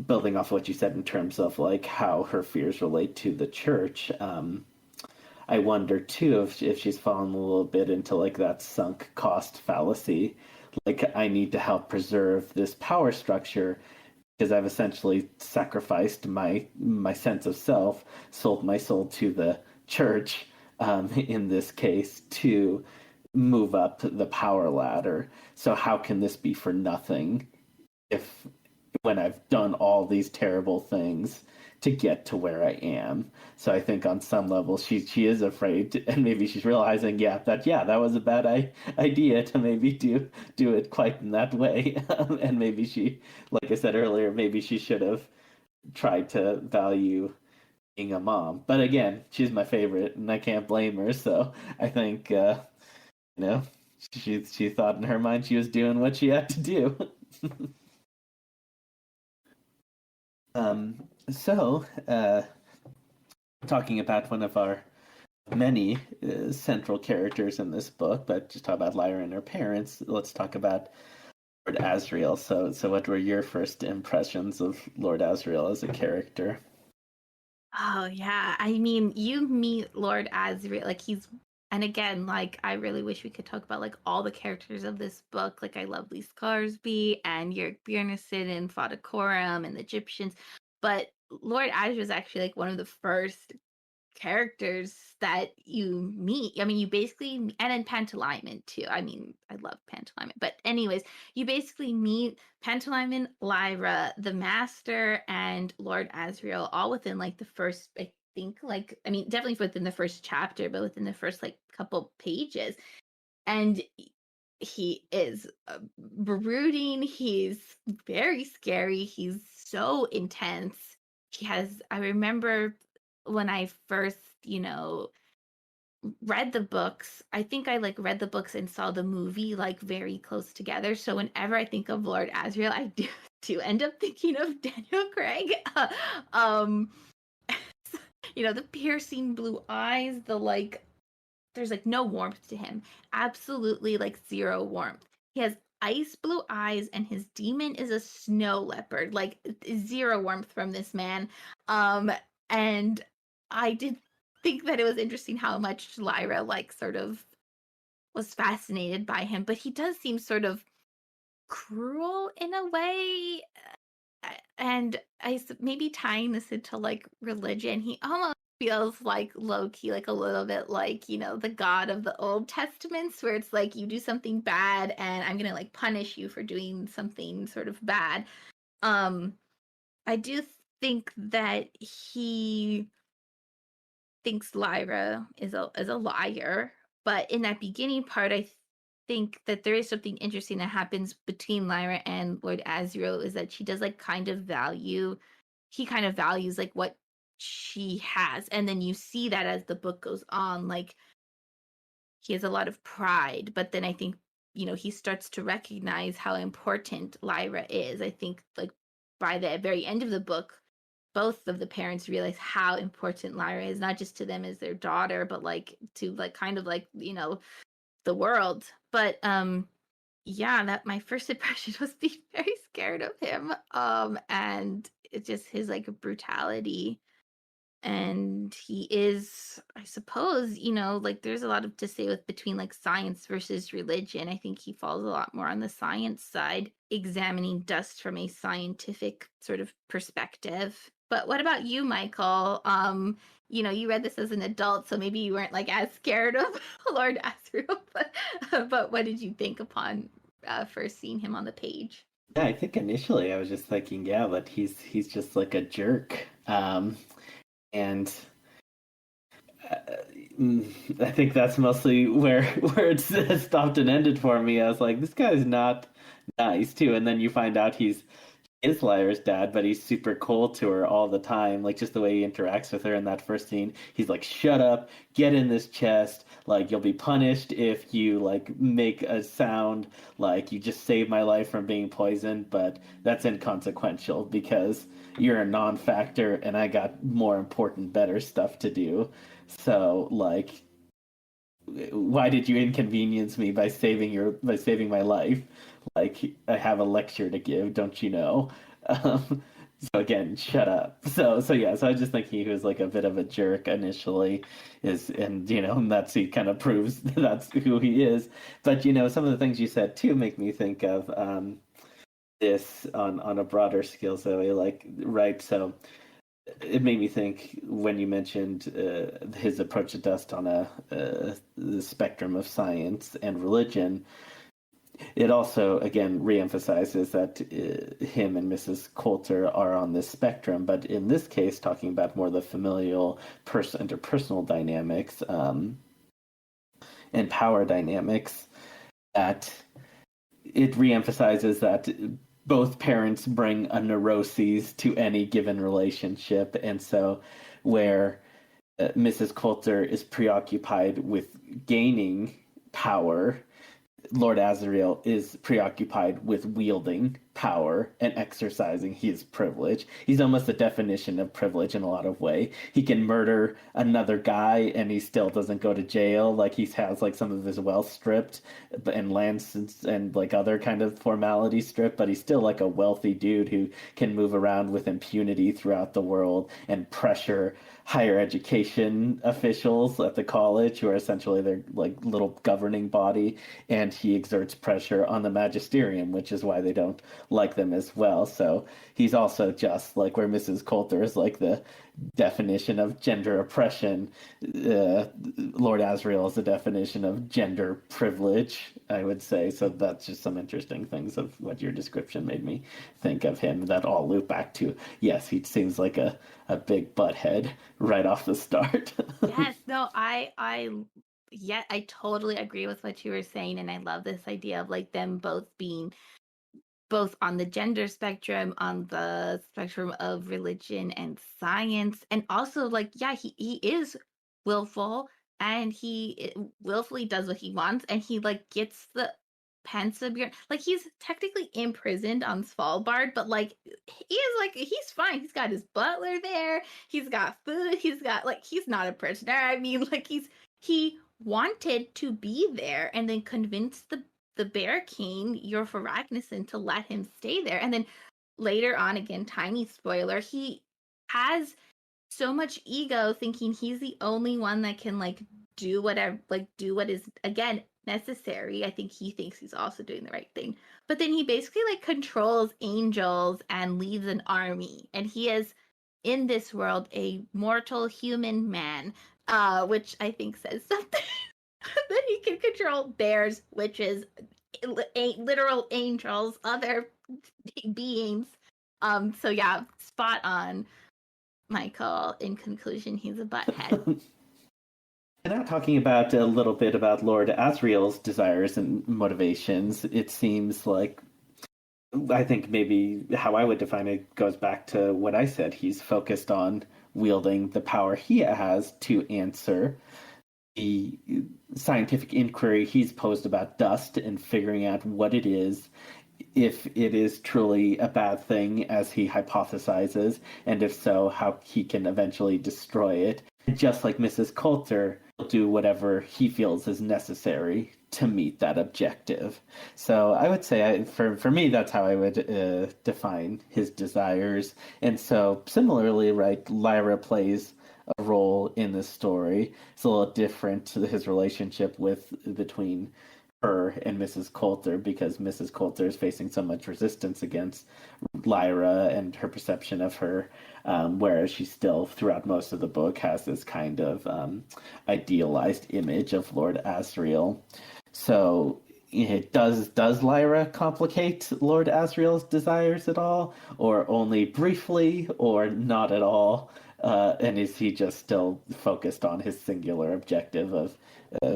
building off of what you said in terms of like how her fears relate to the church. I wonder too if she's fallen a little bit into like that sunk cost fallacy. Like I need to help preserve this power structure because I've essentially sacrificed my sense of self, sold my soul to the church, in this case, to move up the power ladder. So how can this be for nothing if when I've done all these terrible things to get to where I am? So I think on some level she is afraid, and maybe she's realizing, that was a bad idea to maybe do it quite in that way, and maybe she, like I said earlier, maybe she should have tried to value being a mom. But again, she's my favorite, and I can't blame her. So I think you know she thought in her mind she was doing what she had to do. So talking about one of our many central characters in this book, but just talk about Lyra and her parents. Let's talk about Lord Asriel. So what were your first impressions of Lord Asriel as a character? Oh yeah, I mean, you meet Lord Asriel, like he's, and again, like I really wish we could talk about like all the characters of this book. Like I love Lee Scarsby and Yorick Bjornsson and Fadakorum and the Egyptians, but Lord Asriel is actually like one of the first characters that you meet. I mean, you basically, and in Pantalaimon too. I mean, I love Pantalaimon, but anyways, you basically meet Pantalaimon, Lyra, the Master, and Lord Asriel all within like the first, I think, like, I mean, definitely within the first chapter, but within the first like couple pages. And he is brooding. He's very scary. He's so intense. He has, I remember when I first, read the books, I think I like read the books and saw the movie like very close together. So whenever I think of Lord Asriel, I do end up thinking of Daniel Craig. um, the piercing blue eyes, the like there's like no warmth to him. Absolutely like zero warmth. He has ice blue eyes and his demon is a snow leopard. Like zero warmth from this man. And I did think that it was interesting how much Lyra like sort of was fascinated by him, but he does seem sort of cruel in a way. And maybe tying this into like religion, he almost feels like low key, like a little bit like, the God of the Old Testaments, where it's like you do something bad and I'm gonna like punish you for doing something sort of bad. Um, I do think that he thinks Lyra is a liar, but in that beginning part, I think that there is something interesting that happens between Lyra and Lord Asriel is that she does like kind of value he kind of values like what she has, and then you see that as the book goes on, like he has a lot of pride, but then I think he starts to recognize how important Lyra is. I think like by the very end of the book, both of the parents realize how important Lyra is, not just to them as their daughter, but like to like kind of like the world. But yeah, that my first impression was being very scared of him, and it's just his like brutality. And he is, I suppose, like there's a lot of to say with between like science versus religion. I think he falls a lot more on the science side, examining dust from a scientific sort of perspective. But what about you, Michael? You read this as an adult, so maybe you weren't like as scared of Lord Asriel, but what did you think upon first seeing him on the page? Yeah, I think initially I was just thinking, yeah, but he's just like a jerk. And uh, I think that's mostly where it's stopped and ended for me. I was like, this guy's not nice too, and then you find out he's is Lyra's dad, but he's super cold to her all the time. Like just the way he interacts with her in that first scene. He's like, "Shut up, get in this chest. Like you'll be punished if you like make a sound. Like you just saved my life from being poisoned, but that's inconsequential because you're a non-factor and I got more important, better stuff to do. So like why did you inconvenience me by saving my life? Like I have a lecture to give, don't you know? So again, shut up. So yeah, so I was just thinking he was like a bit of a jerk initially, and that's he kind of proves that's who he is. But some of the things you said too make me think of this on a broader scale. So like right, so it made me think when you mentioned his approach to dust on the spectrum of science and religion. It also, again, reemphasizes that him and Mrs. Coulter are on this spectrum, but in this case, talking about more the familial, interpersonal dynamics and power dynamics, that it reemphasizes that both parents bring a neuroses to any given relationship, and so where Mrs. Coulter is preoccupied with gaining power, Lord Asriel is preoccupied with wielding power and exercising his privilege. He's almost the definition of privilege in a lot of way. He can murder another guy and he still doesn't go to jail. Like he has like some of his wealth stripped and lands and like other kind of formality stripped, but he's still like a wealthy dude who can move around with impunity throughout the world and pressure higher education officials at the college who are essentially their like little governing body, and he exerts pressure on the magisterium, which is why they don't like them as well. So he's also just like where Mrs. Coulter is like the definition of gender oppression. Lord Asriel is the definition of gender privilege, I would say. So that's just some interesting things of what your description made me think of him that all loop back to, yes, he seems like a big butthead right off the start. Yes, no, yeah, I totally agree with what you were saying, and I love this idea of like them both being both on the gender spectrum, on the spectrum of religion and science, and also like, yeah, he is willful and he willfully does what he wants, and he like gets the Pensabjorn. Like he's technically imprisoned on Svalbard, but like he is like he's fine. He's got his butler there. He's got food. He's got like he's not a prisoner. I mean, like he wanted to be there and then convinced the Bear King, Yorfa Ragnarsson, to let him stay there. And then later on, again, tiny spoiler, he has so much ego thinking he's the only one that can like do whatever, like do what is again necessary. I think he thinks he's also doing the right thing. But then he basically like controls angels and leads an army. And he is in this world a mortal human man, which I think says something. That he can control bears, witches, literal angels, other beings. So yeah, spot on, Michael. In conclusion, he's a butthead. And now talking about a little bit about Lord Asriel's desires and motivations, it seems like I think maybe how I would define it goes back to what I said. He's focused on wielding the power he has to answer the scientific inquiry he's posed about dust and figuring out what it is, if it is truly a bad thing as he hypothesizes, and if so, how he can eventually destroy it. Just like Mrs. Coulter, will do whatever he feels is necessary to meet that objective. So I would say, for me, that's how I would define his desires. And so similarly, right, Lyra plays a role in this story. It's a little different to his relationship between her and Mrs. Coulter, because Mrs. Coulter is facing so much resistance against Lyra and her perception of her, whereas she still, throughout most of the book, has this kind of idealized image of Lord Asriel. So, does Lyra complicate Lord Asriel's desires at all, or only briefly, or not at all? And is he just still focused on his singular objective of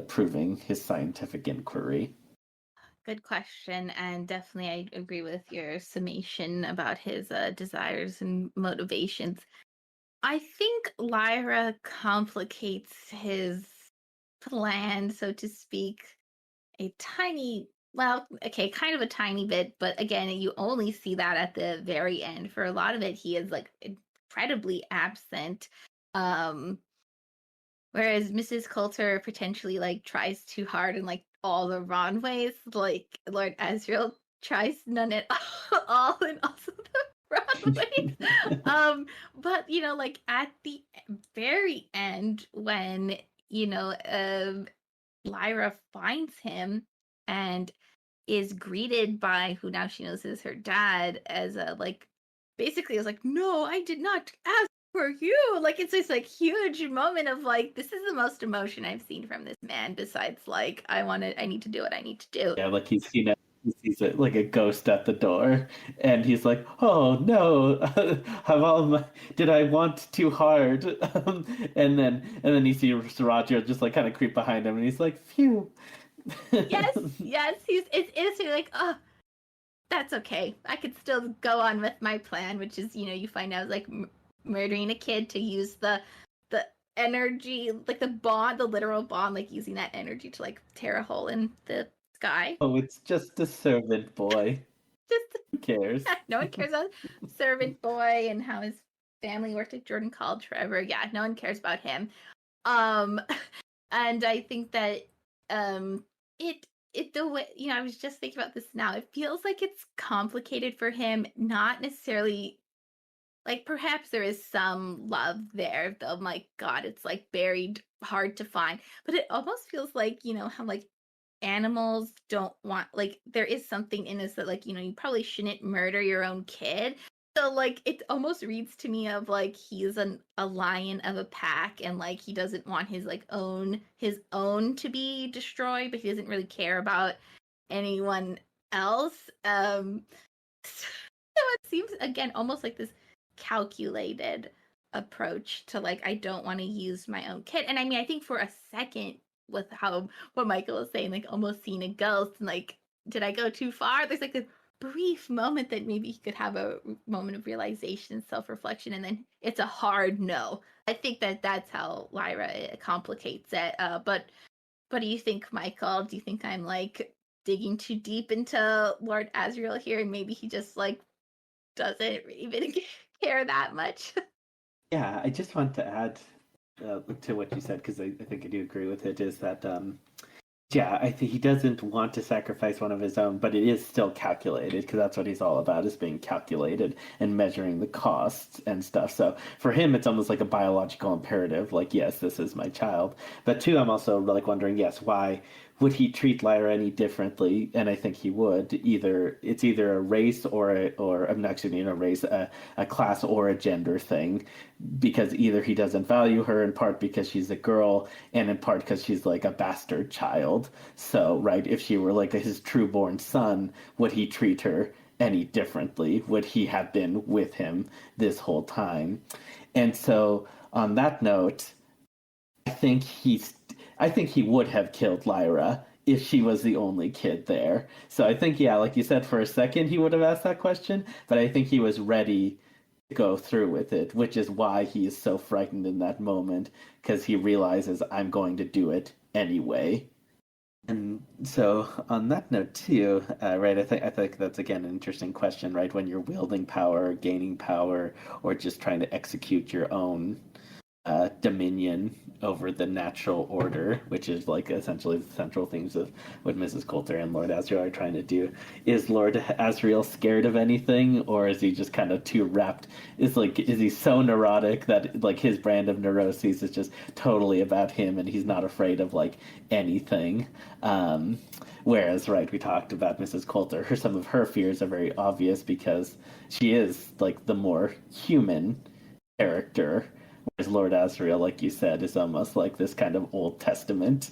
proving his scientific inquiry? Good question, and definitely I agree with your summation about his desires and motivations. I think Lyra complicates his plan, so to speak, a tiny, well, okay, kind of a tiny bit, but again, you only see that at the very end. For a lot of it, he is like incredibly absent. Um, Whereas Mrs. Coulter potentially like tries too hard in like all the wrong ways, like Lord Asriel tries none at all and also the wrong ways. But like at the very end when you know Lyra finds him and is greeted by who now she knows is her dad as a like basically is like, no, I did not ask for you. Like it's this like huge moment of like this is the most emotion I've seen from this man besides like I need to do what I need to do. Yeah, like he sees it like a ghost at the door, and he's like, "Oh no, have did I want too hard?" And then he sees Roger just like kind of creep behind him, and he's like, "Phew." Yes, it's like, oh, that's okay. I could still go on with my plan, which is, you find out like murdering a kid to use the energy, like the bond, the literal bond, like using that energy to like tear a hole in the sky. Oh, it's just a servant boy. Just Who cares? no one cares about Servant Boy and how his family worked at Jordan College forever. Yeah, no one cares about him. Um, and I think that um, it the way I was just thinking about this now. It feels like it's complicated for him, not necessarily like perhaps there is some love there. Oh my God, it's like buried, hard to find. But it almost feels like how like animals don't want like there is something in us that like you probably shouldn't murder your own kid, so like it almost reads to me of like he's a lion of a pack and like he doesn't want his own to be destroyed, but he doesn't really care about anyone else. So it seems again almost like this calculated approach to like I don't want to use my own kid. And I mean I think for a second with how what Michael is saying, like almost seeing a ghost and like, did I go too far? There's like a brief moment that maybe he could have a moment of realization and self-reflection, and then it's a hard no. I think that that's how Lyra complicates it. But what do you think, Michael? Do you think I'm like digging too deep into Lord Asriel here, and maybe he just like doesn't even care that much? Yeah, I just want to add to what you said because I think I do agree with it. Is that yeah, I think he doesn't want to sacrifice one of his own, but it is still calculated because that's what he's all about, is being calculated and measuring the costs and stuff. So for him, it's almost like a biological imperative, like, yes, this is my child. But two, I'm also like wondering, yes, why would he treat Lyra any differently? And I think he would. It's either a race or I'm not excuse me, a race, a class or a gender thing, because either he doesn't value her in part because she's a girl and in part because she's like a bastard child. So, right, if she were like his true-born son, would he treat her any differently? Would he have been with him this whole time? And so, on that note, I think he's I think he would have killed Lyra if she was the only kid there. So I think, yeah, like you said, for a second he would have asked that question, but I think he was ready to go through with it, which is why he is so frightened in that moment, because he realizes I'm going to do it anyway. And so, on that note, too, right? I think that's again an interesting question, right? When you're wielding power, gaining power, or just trying to execute your own dominion over the natural order, which is like essentially the central themes of what Mrs. Coulter and Lord Asriel are trying to do. Is Lord Asriel scared of anything, or is he just kind of too wrapped? Is he so neurotic that like his brand of neuroses is just totally about him, and he's not afraid of like anything? Whereas, right, we talked about Mrs. Coulter. Some of her fears are very obvious because she is like the more human character, whereas Lord Asriel, like you said, is almost like this kind of Old Testament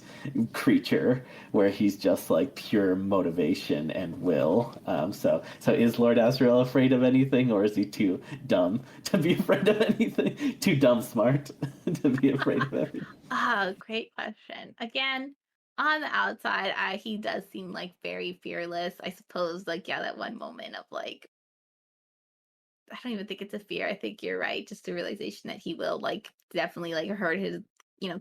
creature where he's just like pure motivation and will. So is Lord Asriel afraid of anything, or is he too dumb to be afraid of anything? Too dumb smart to be afraid of anything? Ah, great question. Again, on the outside, he does seem like very fearless. I suppose, like, yeah, that one moment of like, I don't even think it's a fear. I think you're right. Just the realization that he will like definitely like hurt his,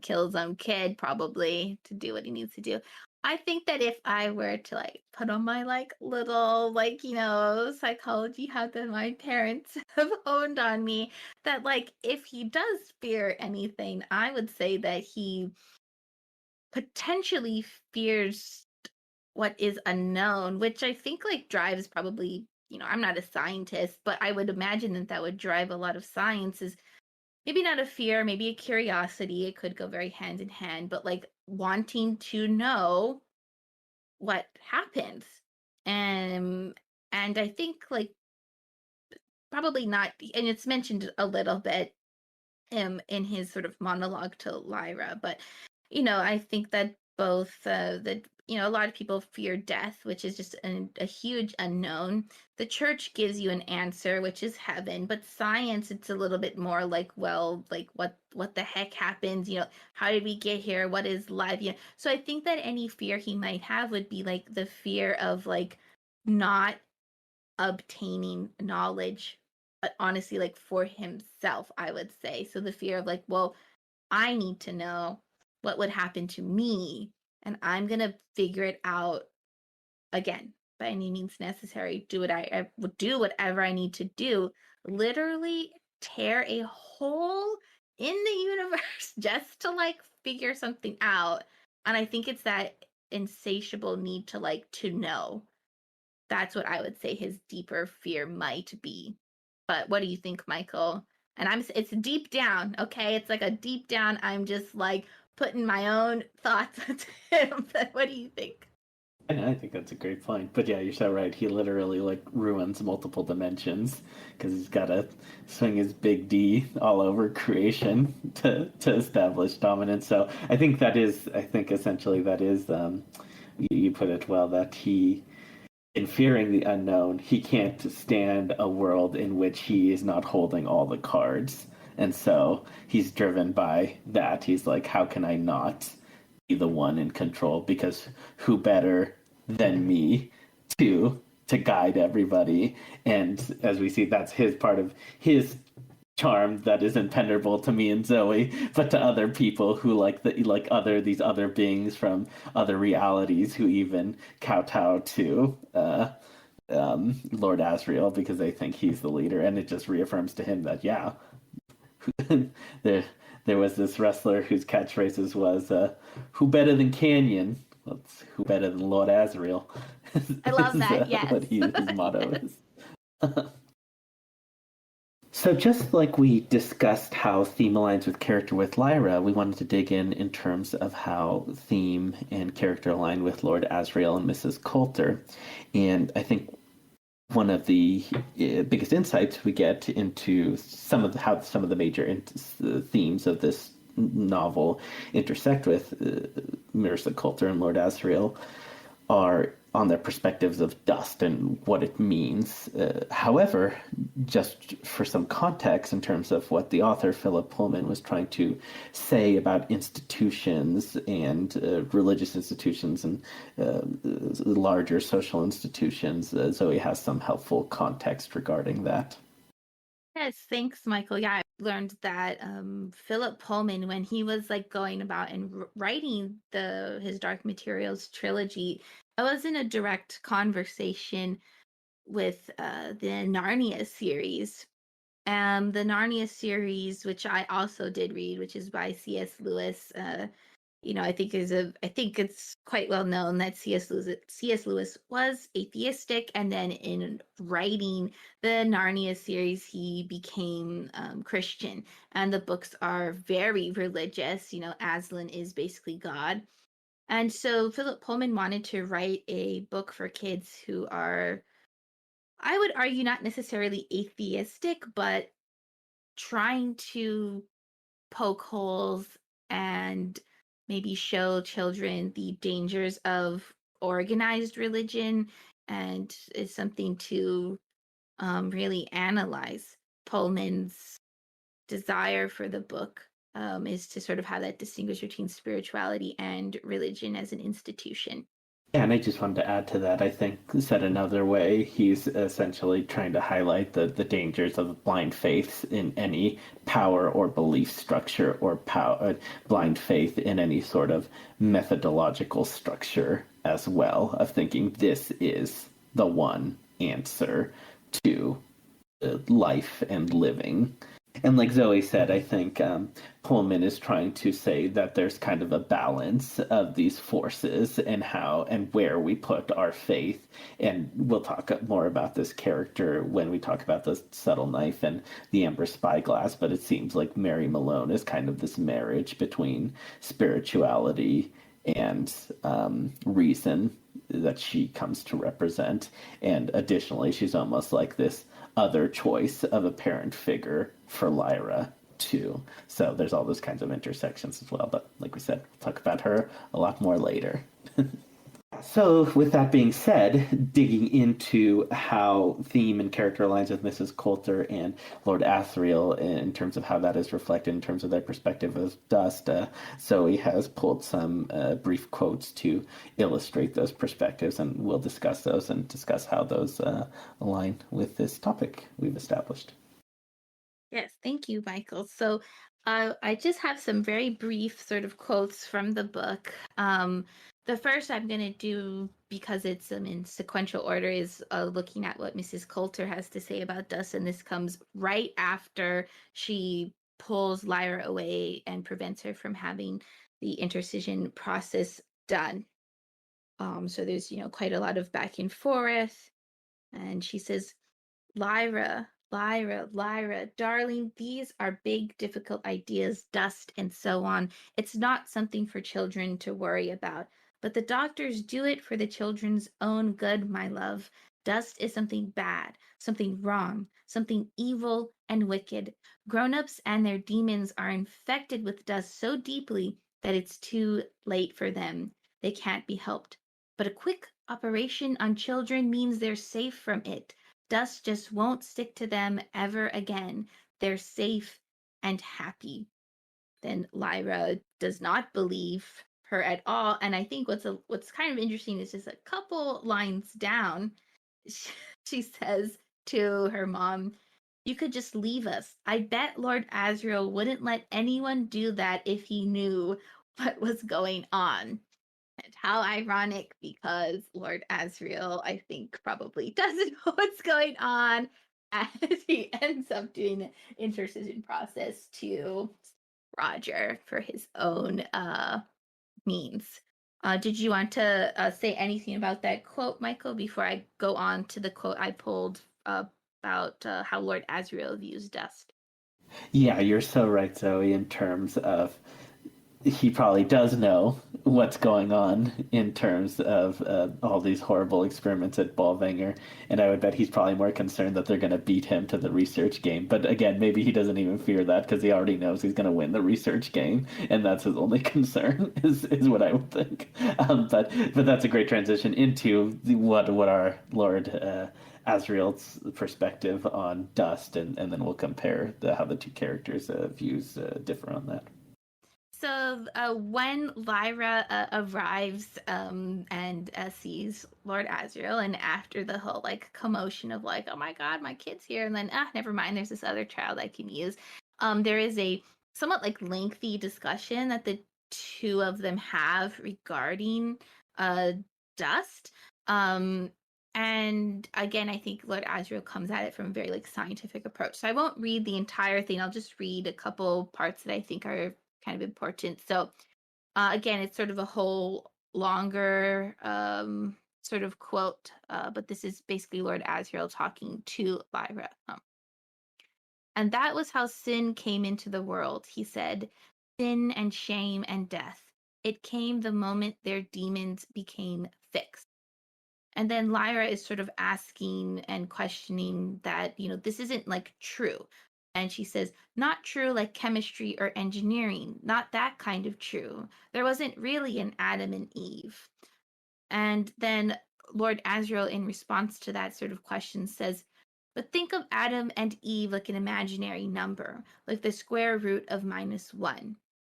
kill his own kid probably to do what he needs to do. I think that if I were to like put on my like little like, psychology hat that my parents have honed on me, that like if he does fear anything, I would say that he potentially fears what is unknown, which I think like drives probably, I'm not a scientist, but I would imagine that that would drive a lot of science is maybe not a fear, maybe a curiosity. It could go very hand in hand, but like wanting to know what happens. Um, and I think like probably not, and it's mentioned a little bit in his sort of monologue to Lyra. But I think that both that a lot of people fear death, which is just a huge unknown. The church gives you an answer, which is heaven, but science it's a little bit more like, well, like what the heck happens? How did we get here? What is life? So I think that any fear he might have would be like the fear of like not obtaining knowledge, but honestly like for himself, I would say. So the fear of like, well, I need to know what would happen to me, and I'm going to figure it out again. by any means necessary. I would do whatever I need to do. Literally tear a hole in the universe just to like figure something out. And I think it's that insatiable need to like to know. That's what I would say his deeper fear might be. But what do you think, Michael? And it's deep down, okay? It's like a deep down, I'm just like putting my own thoughts into him. But what do you think? And I think that's a great point. But yeah, you're so right. He literally like ruins multiple dimensions because he's got to swing his big D all over creation to establish dominance. So I think essentially that is you put it well that he in fearing the unknown, he can't stand a world in which he is not holding all the cards. And so he's driven by that. He's like, how can I not be the one in control? Because who better than me to guide everybody? And as we see, that's his part of his charm that is impenetrable to me and Zoe, but to other people who like these other beings from other realities who even kowtow to Lord Asriel because they think he's the leader, and it just reaffirms to him that yeah, there there was this wrestler whose catchphrases was "Who better than Canyon?" Well, it's who better than Lord Asriel? I love is that. Yes. what his motto Yes. is. So just like we discussed how theme aligns with character with Lyra, we wanted to dig in terms of how theme and character align with Lord Asriel and Mrs. Coulter. And I think one of the biggest insights we get into how some of the major themes of this novel intersect with Mrs. Coulter and Lord Asriel are on their perspectives of dust and what it means. However, just for some context in terms of what the author Philip Pullman was trying to say about institutions and religious institutions and larger social institutions, Zoe has some helpful context regarding that. Yes, thanks, Michael. Yeah, I learned that Philip Pullman, when he was like going about and writing his Dark Materials trilogy, I was in a direct conversation with the Narnia series. The Narnia series, which I also did read, which is by C.S. Lewis. I think it's quite well known that C.S. Lewis was atheistic, and then in writing the Narnia series, he became Christian, and the books are very religious. Aslan is basically God, and so Philip Pullman wanted to write a book for kids who are, I would argue, not necessarily atheistic, but trying to poke holes and maybe show children the dangers of organized religion, and is something to really analyze. Pullman's desire for the book is to sort of have that distinguish between spirituality and religion as an institution. Yeah, and I just wanted to add to that. I think, said another way, he's essentially trying to highlight the dangers of blind faith in any power or belief structure or blind faith in any sort of methodological structure as well, of thinking this is the one answer to life and living. And like Zoe said, I think Pullman is trying to say that there's kind of a balance of these forces and how and where we put our faith. And we'll talk more about this character when we talk about the subtle knife and the amber spyglass. But it seems like Mary Malone is kind of this marriage between spirituality and reason that she comes to represent. And additionally, she's almost like this other choice of a parent figure for Lyra too. So there's all those kinds of intersections as well. But like we said, we'll talk about her a lot more later. So, with that being said, digging into how theme and character aligns with Mrs. Coulter and Lord Asriel in terms of how that is reflected in terms of their perspective of dust, Zoe has pulled some brief quotes to illustrate those perspectives, and we'll discuss those and discuss how those align with this topic we've established. Yes, thank you, Michael. So I just have some very brief sort of quotes from the book. The first I'm going to do, because it's in sequential order, is looking at what Mrs. Coulter has to say about dust, and this comes right after she pulls Lyra away and prevents her from having the intercision process done. So there's, quite a lot of back and forth, and she says, Lyra, Lyra, Lyra, darling, these are big, difficult ideas, dust, and so on. It's not something for children to worry about. But the doctors do it for the children's own good, my love. Dust is something bad, something wrong, something evil and wicked. Grown-ups and their demons are infected with dust so deeply that it's too late for them. They can't be helped. But a quick operation on children means they're safe from it. Dust just won't stick to them ever again. They're safe and happy. Then Lyra does not believe her at all. And I think what's kind of interesting is just a couple lines down. She says to her mom, "You could just leave us. I bet Lord Asriel wouldn't let anyone do that if he knew what was going on." And how ironic, because Lord Asriel, I think, probably doesn't know what's going on. And he ends up doing the intercision process to Roger for his own means. Did you want to say anything about that quote, Michael, before I go on to the quote I pulled about how Lord Asriel views dust? Yeah, you're so right, Zoe, in terms of he probably does know what's going on in terms of all these horrible experiments at Ballvanger, and I would bet he's probably more concerned that they're going to beat him to the research game. But again, maybe he doesn't even fear that because he already knows he's going to win the research game, and that's his only concern. Is what I would think. But that's a great transition into what our Lord Asriel's perspective on dust, and then we'll compare how the two characters' views differ on that. So when Lyra arrives and sees Lord Asriel, and after the whole like commotion of like, oh my God, my kid's here, and then never mind, there's this other child I can use. There is a somewhat like lengthy discussion that the two of them have regarding dust. Um, and again, I think Lord Asriel comes at it from a very like scientific approach. So I won't read the entire thing. I'll just read a couple parts that I think are kind of important. So again, it's sort of a whole longer sort of quote, but this is basically Lord Asriel talking to Lyra. And that was how sin came into the world, he said. Sin and shame and death. It came the moment their demons became fixed. And then Lyra is sort of asking and questioning that, this isn't like true. And she says, not true like chemistry or engineering, not that kind of true. There wasn't really an Adam and Eve. And then Lord Asriel, in response to that sort of question, says, but think of Adam and Eve like an imaginary number, like the square root of -1.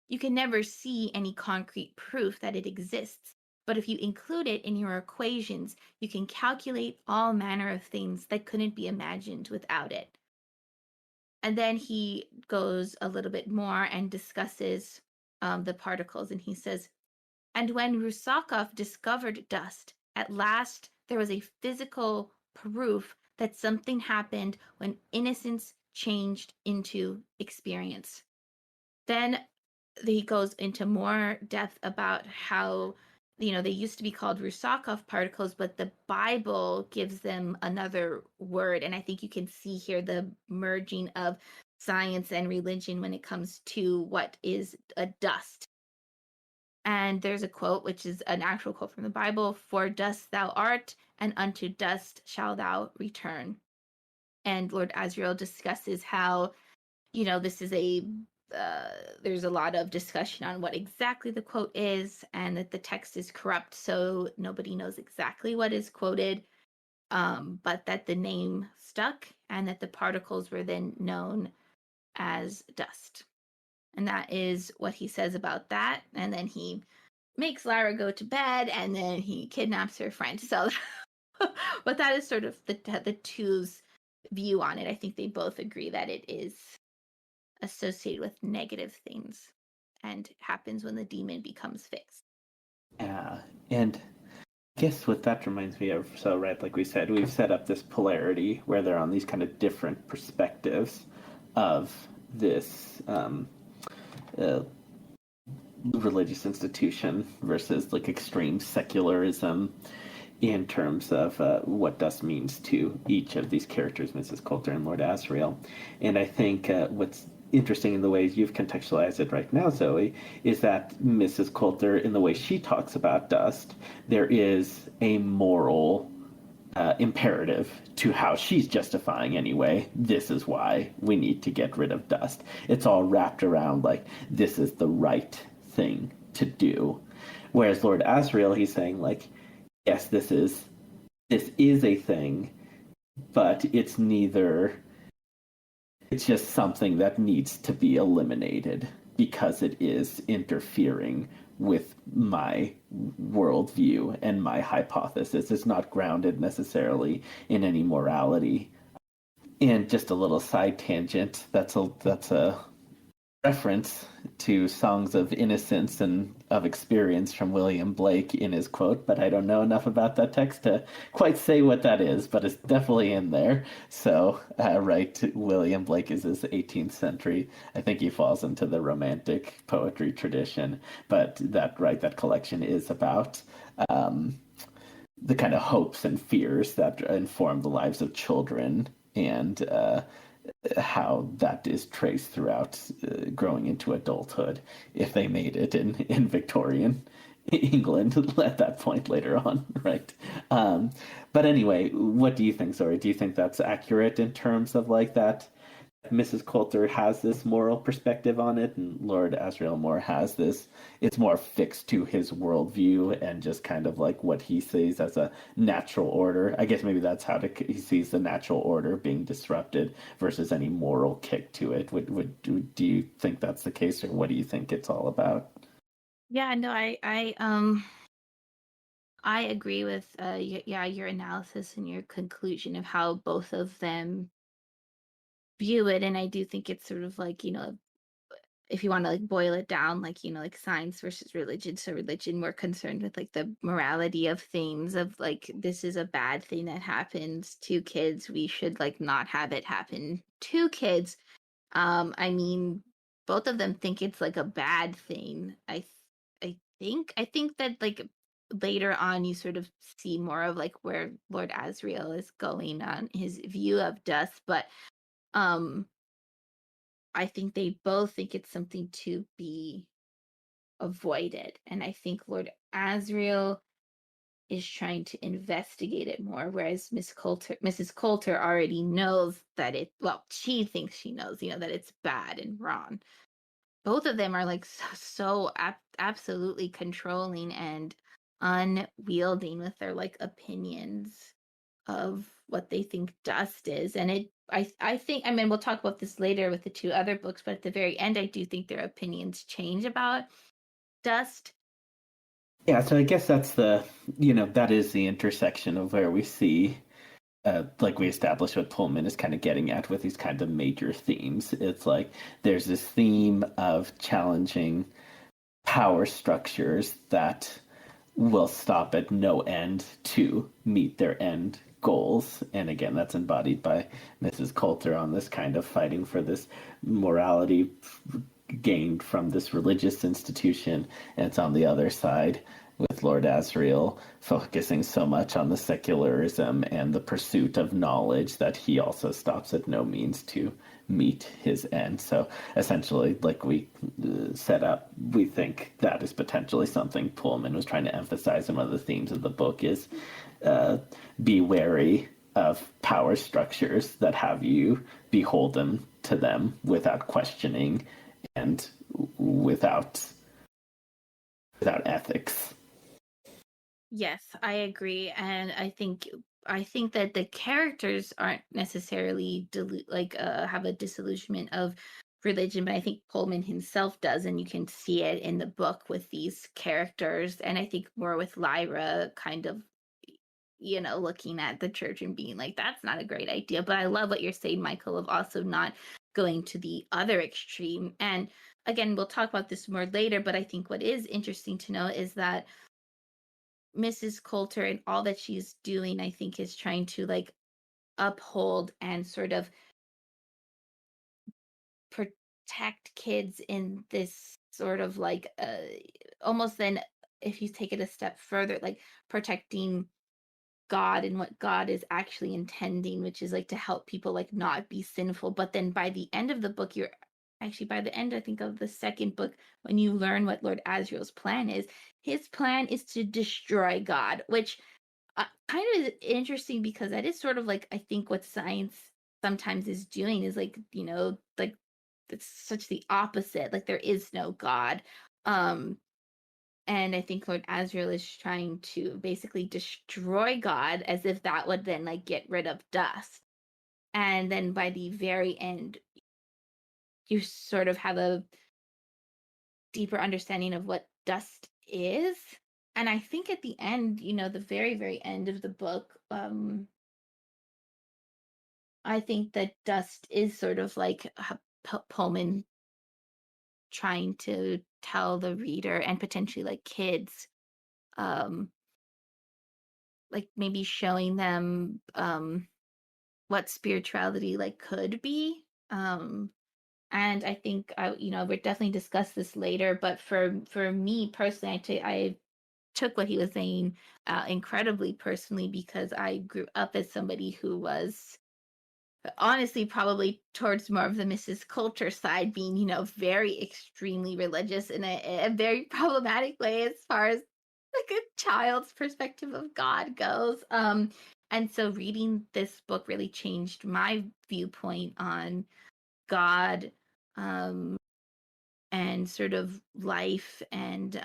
You can never see any concrete proof that it exists. But if you include it in your equations, you can calculate all manner of things that couldn't be imagined without it. And then he goes a little bit more and discusses the particles. And he says, and when Rusakov discovered dust, at last there was a physical proof that something happened when innocence changed into experience. Then he goes into more depth about how they used to be called Rusakov particles, but the Bible gives them another word. And I think you can see here the merging of science and religion when it comes to what is a dust. And there's a quote, which is an actual quote from the Bible: for dust thou art, and unto dust shall thou return. And Lord Asriel discusses how this is there's a lot of discussion on what exactly the quote is, and that the text is corrupt, so nobody knows exactly what is quoted, but that the name stuck, and that the particles were then known as dust. And that is what he says about that. And then he makes Lyra go to bed, and then he kidnaps her friend. So, but that is sort of the two's view on it. I think they both agree that it is associated with negative things and happens when the demon becomes fixed. Yeah, And I guess what that reminds me of, so right, like we said, we've set up this polarity where they're on these kind of different perspectives of this uh, religious institution versus like extreme secularism in terms of what dust means to each of these characters, Mrs. Coulter and Lord Asriel. And I think what's interesting in the ways you've contextualized it right now, Zoe, is that Mrs. Coulter, in the way she talks about dust, there is a moral imperative to how she's justifying anyway. This is why we need to get rid of dust. It's all wrapped around like this is the right thing to do. Whereas Lord Asriel, he's saying like, yes, this is a thing, but it's neither. It's just something that needs to be eliminated because it is interfering with my worldview and my hypothesis. It's not grounded necessarily in any morality. And just a little side tangent. That's a reference to songs of innocence and of experience from William Blake in his quote, but I don't know enough about that text to quite say what that is, but it's definitely in there. So, right, William Blake is his 18th century. I think he falls into the romantic poetry tradition, but that collection is about the kind of hopes and fears that inform the lives of children and how that is traced throughout growing into adulthood if they made it in Victorian England at that point later on, right? But anyway, what do you think, Zori? Do you think that's accurate in terms of like that? Mrs. Coulter has this moral perspective on it, and Lord Asriel Moore has this. It's more fixed to his worldview and just kind of like what he sees as a natural order. I guess maybe that's how he sees the natural order being disrupted versus any moral kick to it. Do you think that's the case, or what do you think it's all about? Yeah, no, I agree with your analysis and your conclusion of how both of them view it, and I do think it's sort of like, if you want to like boil it down, like, like science versus religion. So religion, we're concerned with like the morality of things, of like this is a bad thing that happens to kids, we should like not have it happen to kids. I mean, both of them think it's like a bad thing. I think that like later on you sort of see more of like where Lord Asriel is going on his view of dust, but um I think they both think it's something to be avoided. And I think Lord Asriel is trying to investigate it more, whereas Mrs. Coulter already knows that she thinks she knows, that it's bad and wrong. Both of them are like absolutely controlling and unwielding with their like opinions of what they think dust is. And I think, I mean, we'll talk about this later with the two other books, but at the very end I do think their opinions change about dust. Yeah, so I guess that is the intersection of where we see like we established what Pullman is kind of getting at with these kind of major themes. It's like there's this theme of challenging power structures that will stop at no end to meet their end goals. And again, that's embodied by Mrs. Coulter on this kind of fighting for this morality gained from this religious institution. And it's on the other side with Lord Asriel focusing so much on the secularism and the pursuit of knowledge that he also stops at no means to meet his end. So essentially, like we set up, we think that is potentially something Pullman was trying to emphasize. And one of the themes of the book is be wary of power structures that have you beholden to them without questioning and without ethics. Yes, I agree, and I think that the characters aren't necessarily have a disillusionment of religion, but I think Pullman himself does, and you can see it in the book with these characters, and I think more with Lyra kind of, looking at the church and being like, that's not a great idea. But I love what you're saying, Michael, of also not going to the other extreme. And again, we'll talk about this more later, but I think what is interesting to know is that Mrs. Coulter and all that she's doing, I think, is trying to like uphold and sort of protect kids in this sort of like almost then, if you take it a step further, like protecting God and what God is actually intending, which is like to help people like not be sinful. But then by the end of the book, you're actually by the end, I think, of the second book, when you learn what Lord Asriel's plan is, his plan is to destroy God, which kind of is interesting because that is sort of like, I think, what science sometimes is doing is like, like it's such the opposite. Like there is no God. Um, and I think Lord Asriel is trying to basically destroy God as if that would then like get rid of dust. And then by the very end, you sort of have a deeper understanding of what dust is. And I think at the end, the very, very end of the book, I think that dust is sort of like Pullman trying to tell the reader and potentially like kids, um, like maybe showing them what spirituality like could be. And I think we'll definitely discuss this later. But for me personally, I took what he was saying incredibly personally because I grew up as somebody who was honestly probably towards more of the Mrs. Coulter side, being very extremely religious in a very problematic way as far as like a child's perspective of God goes. And so reading this book really changed my viewpoint on God, um and sort of life and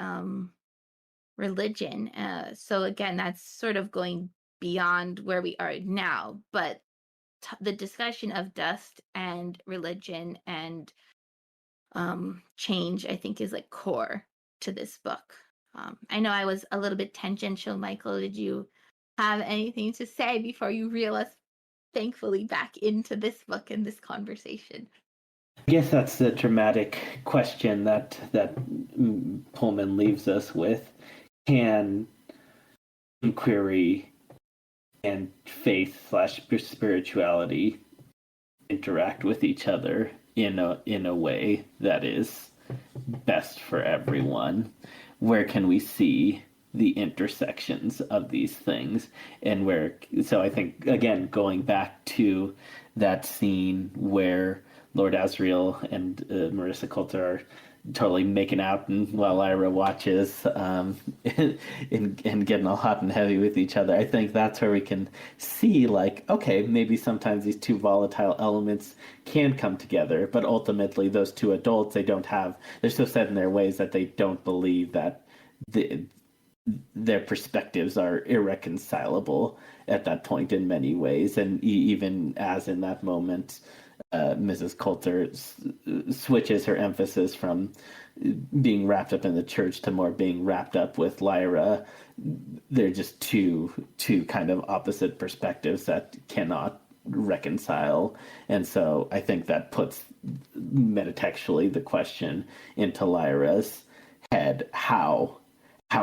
religion. So again, that's sort of going beyond where we are now, but the discussion of dust and religion and change, I think, is like core to this book. I know I was a little bit tangential. Michael, did you have anything to say before you reel us, thankfully, back into this book and this conversation? I guess that's the dramatic question that Pullman leaves us with. Can inquiry and faith slash spirituality interact with each other in a way that is best for everyone? Where can we see the intersections of these things? And where, so I think, again, going back to that scene where Lord Asriel and Marissa Coulter are totally making out and while Lyra watches, and getting all hot and heavy with each other. I think that's where we can see, like, okay, maybe sometimes these two volatile elements can come together, but ultimately those two adults, they're so set in their ways that they don't believe that the, their perspectives are irreconcilable at that point in many ways. And even as in that moment, Mrs. Coulter switches her emphasis from being wrapped up in the church to more being wrapped up with Lyra. They're just two kind of opposite perspectives that cannot reconcile. And so I think that puts metatextually the question into Lyra's head: how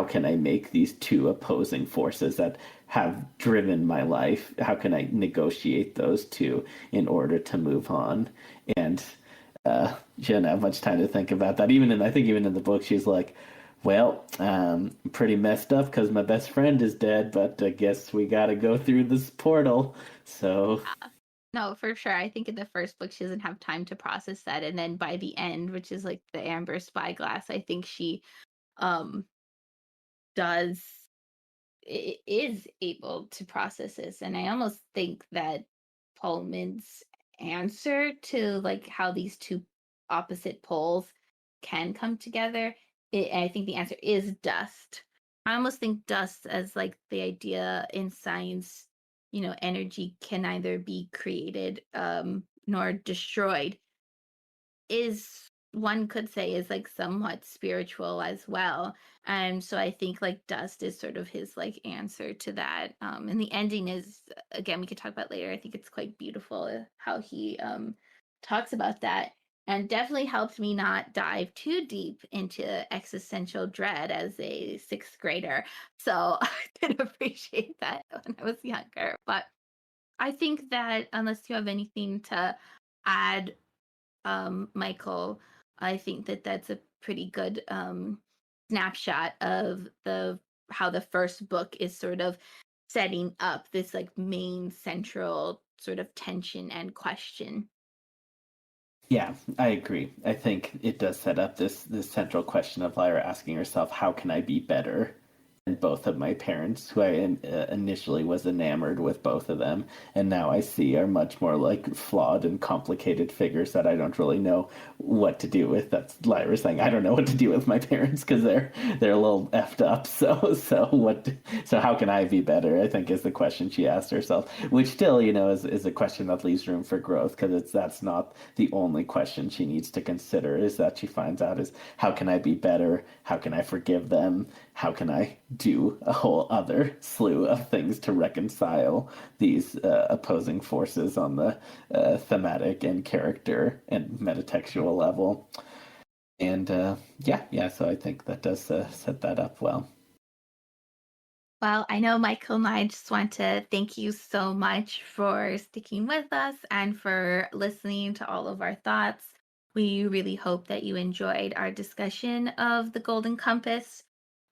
can I make these two opposing forces that have driven my life? How can I negotiate those two in order to move on? And she didn't have much time to think about that. I think even in the book, she's like, "Well, pretty messed up because my best friend is dead, but I guess we got to go through this portal." So No, for sure. I think in the first book she doesn't have time to process that, and then by the end, which is like the Amber Spyglass, I think she um does is able to process this. And I almost think that Pullman's answer to like how these two opposite poles can come together, I think the answer is dust. I almost think dust as like the idea in science, energy can neither be created nor destroyed, is, one could say, is like somewhat spiritual as well. And so I think like dust is sort of his like answer to that. And the ending is, again, we could talk about later. I think it's quite beautiful how he talks about that. and definitely helped me not dive too deep into existential dread as a sixth grader. So I did appreciate that when I was younger. But I think that unless you have anything to add, Michael, I think that that's a pretty good snapshot of the how the first book is sort of setting up this like main central sort of tension and question. Yeah, I agree. I think it does set up this central question of Lyra asking herself, "How can I be better?" And both of my parents, who I initially was enamored with both of them, and now I see are much more like flawed and complicated figures that I don't really know what to do with. That's Lyra saying, "I don't know what to do with my parents because they're a little effed up." So how can I be better? I think is the question she asked herself, which still is a question that leaves room for growth because that's not the only question she needs to consider. Is that she finds out is how can I be better? How can I forgive them? How can I do a whole other slew of things to reconcile these opposing forces on the thematic and character and metatextual level? And yeah, so I think that does set that up well. Well, I know Michael and I just want to thank you so much for sticking with us and for listening to all of our thoughts. We really hope that you enjoyed our discussion of the Golden Compass.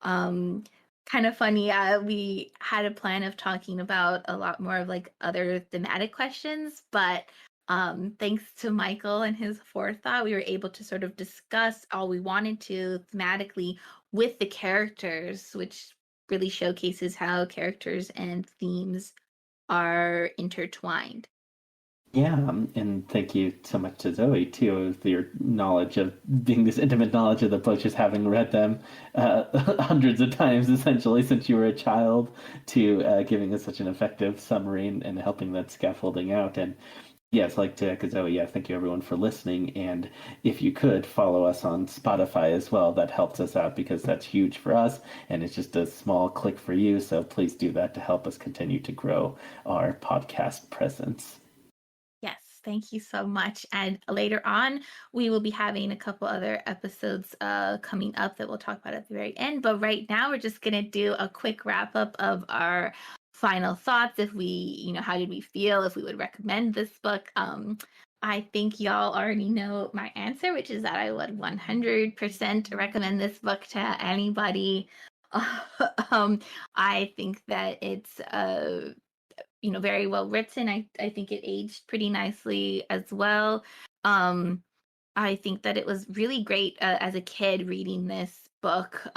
Um, Kind of funny, we had a plan of talking about a lot more of like other thematic questions, but thanks to Michael and his forethought, we were able to sort of discuss all we wanted to thematically with the characters, which really showcases how characters and themes are intertwined. Yeah, and thank you so much to Zoe too, for your knowledge of being this intimate knowledge of the books, just having read them hundreds of times essentially since you were a child, to giving us such an effective summary and helping that scaffolding out. And yes, like to Zoe, yeah, thank you everyone for listening. And if you could follow us on Spotify as well, that helps us out because that's huge for us and it's just a small click for you. So please do that to help us continue to grow our podcast presence. Yes, thank you so much. And later on, we will be having a couple other episodes coming up that we'll talk about at the very end. But right now, we're just going to do a quick wrap up of our final thoughts. If we, how did we feel? If we would recommend this book. I think y'all already know my answer, which is that I would 100% recommend this book to anybody. um, I think that it's very well written. I think it aged pretty nicely as well. I think that it was really great as a kid reading this book.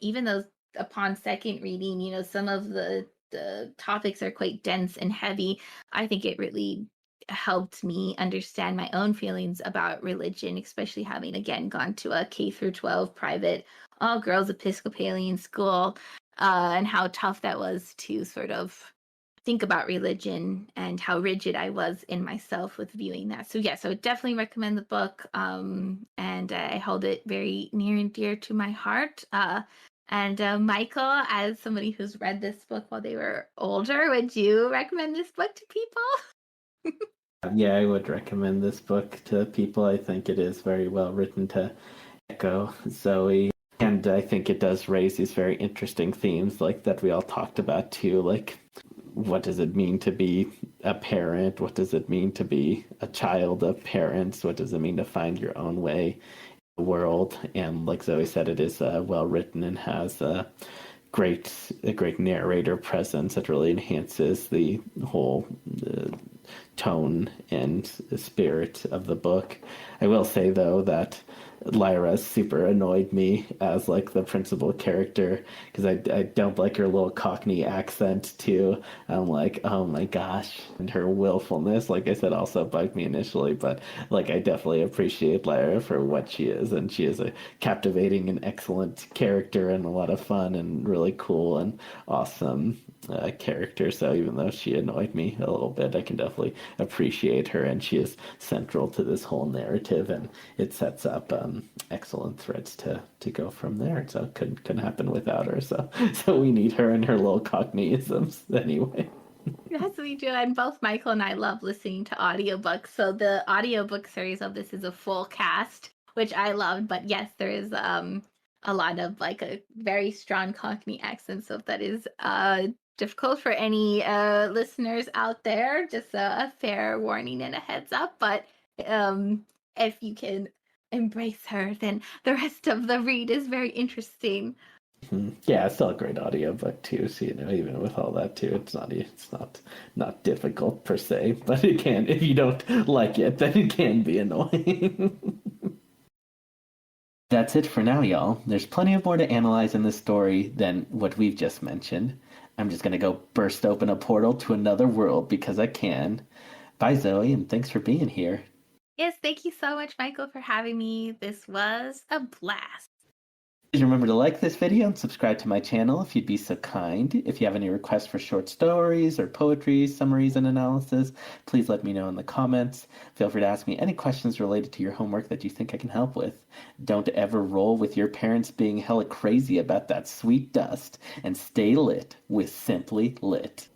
Even though upon second reading, some of the topics are quite dense and heavy, I think it really helped me understand my own feelings about religion, especially having again gone to a K through 12 private all girls Episcopalian school, and how tough that was to sort of think about religion and how rigid I was in myself with viewing that. So yes, I would definitely recommend the book, and I hold it very near and dear to my heart. And Michael, as somebody who's read this book while they were older, would you recommend this book to people? Yeah, I would recommend this book to people. I think it is very well written to echo Zoe. And I think it does raise these very interesting themes like that we all talked about too. Like, what does it mean to be a parent? What does it mean to be a child of parents? What does it mean to find your own way in the world? And like Zoe said, it is well written and has a great narrator presence that really enhances the whole tone and spirit of the book. I will say though that Lyra super annoyed me as like the principal character because I don't like her little Cockney accent too. I'm like, oh my gosh, and her willfulness, like I said, also bugged me initially, but like I definitely appreciate Lyra for what she is, and she is a captivating and excellent character and a lot of fun and really cool and awesome character. So even though she annoyed me a little bit, I can definitely appreciate her, and she is central to this whole narrative, and it sets up excellent threads to go from there. So it couldn't happen without her. So we need her and her little Cockneyisms anyway. Yes, we do. And both Michael and I love listening to audiobooks. So the audiobook series of this is a full cast, which I loved. But yes, there is a lot of like a very strong Cockney accent. So if that is difficult for any listeners out there, just a fair warning and a heads up. But if you can embrace her, then the rest of the read is very interesting. Yeah, it's still a great audiobook too. So even with all that too, it's not difficult per se, but it can, if you don't like it, then it can be annoying. That's it for now, y'all. There's plenty of more to analyze in this story than what we've just mentioned. I'm just gonna go burst open a portal to another world because I can. Bye, Zoe, and thanks for being here. Yes, thank you so much, Michael, for having me. This was a blast. Please remember to like this video and subscribe to my channel if you'd be so kind. If you have any requests for short stories or poetry, summaries, and analysis, please let me know in the comments. Feel free to ask me any questions related to your homework that you think I can help with. Don't ever roll with your parents being hella crazy about that sweet dust, and stay lit with Simply Lit.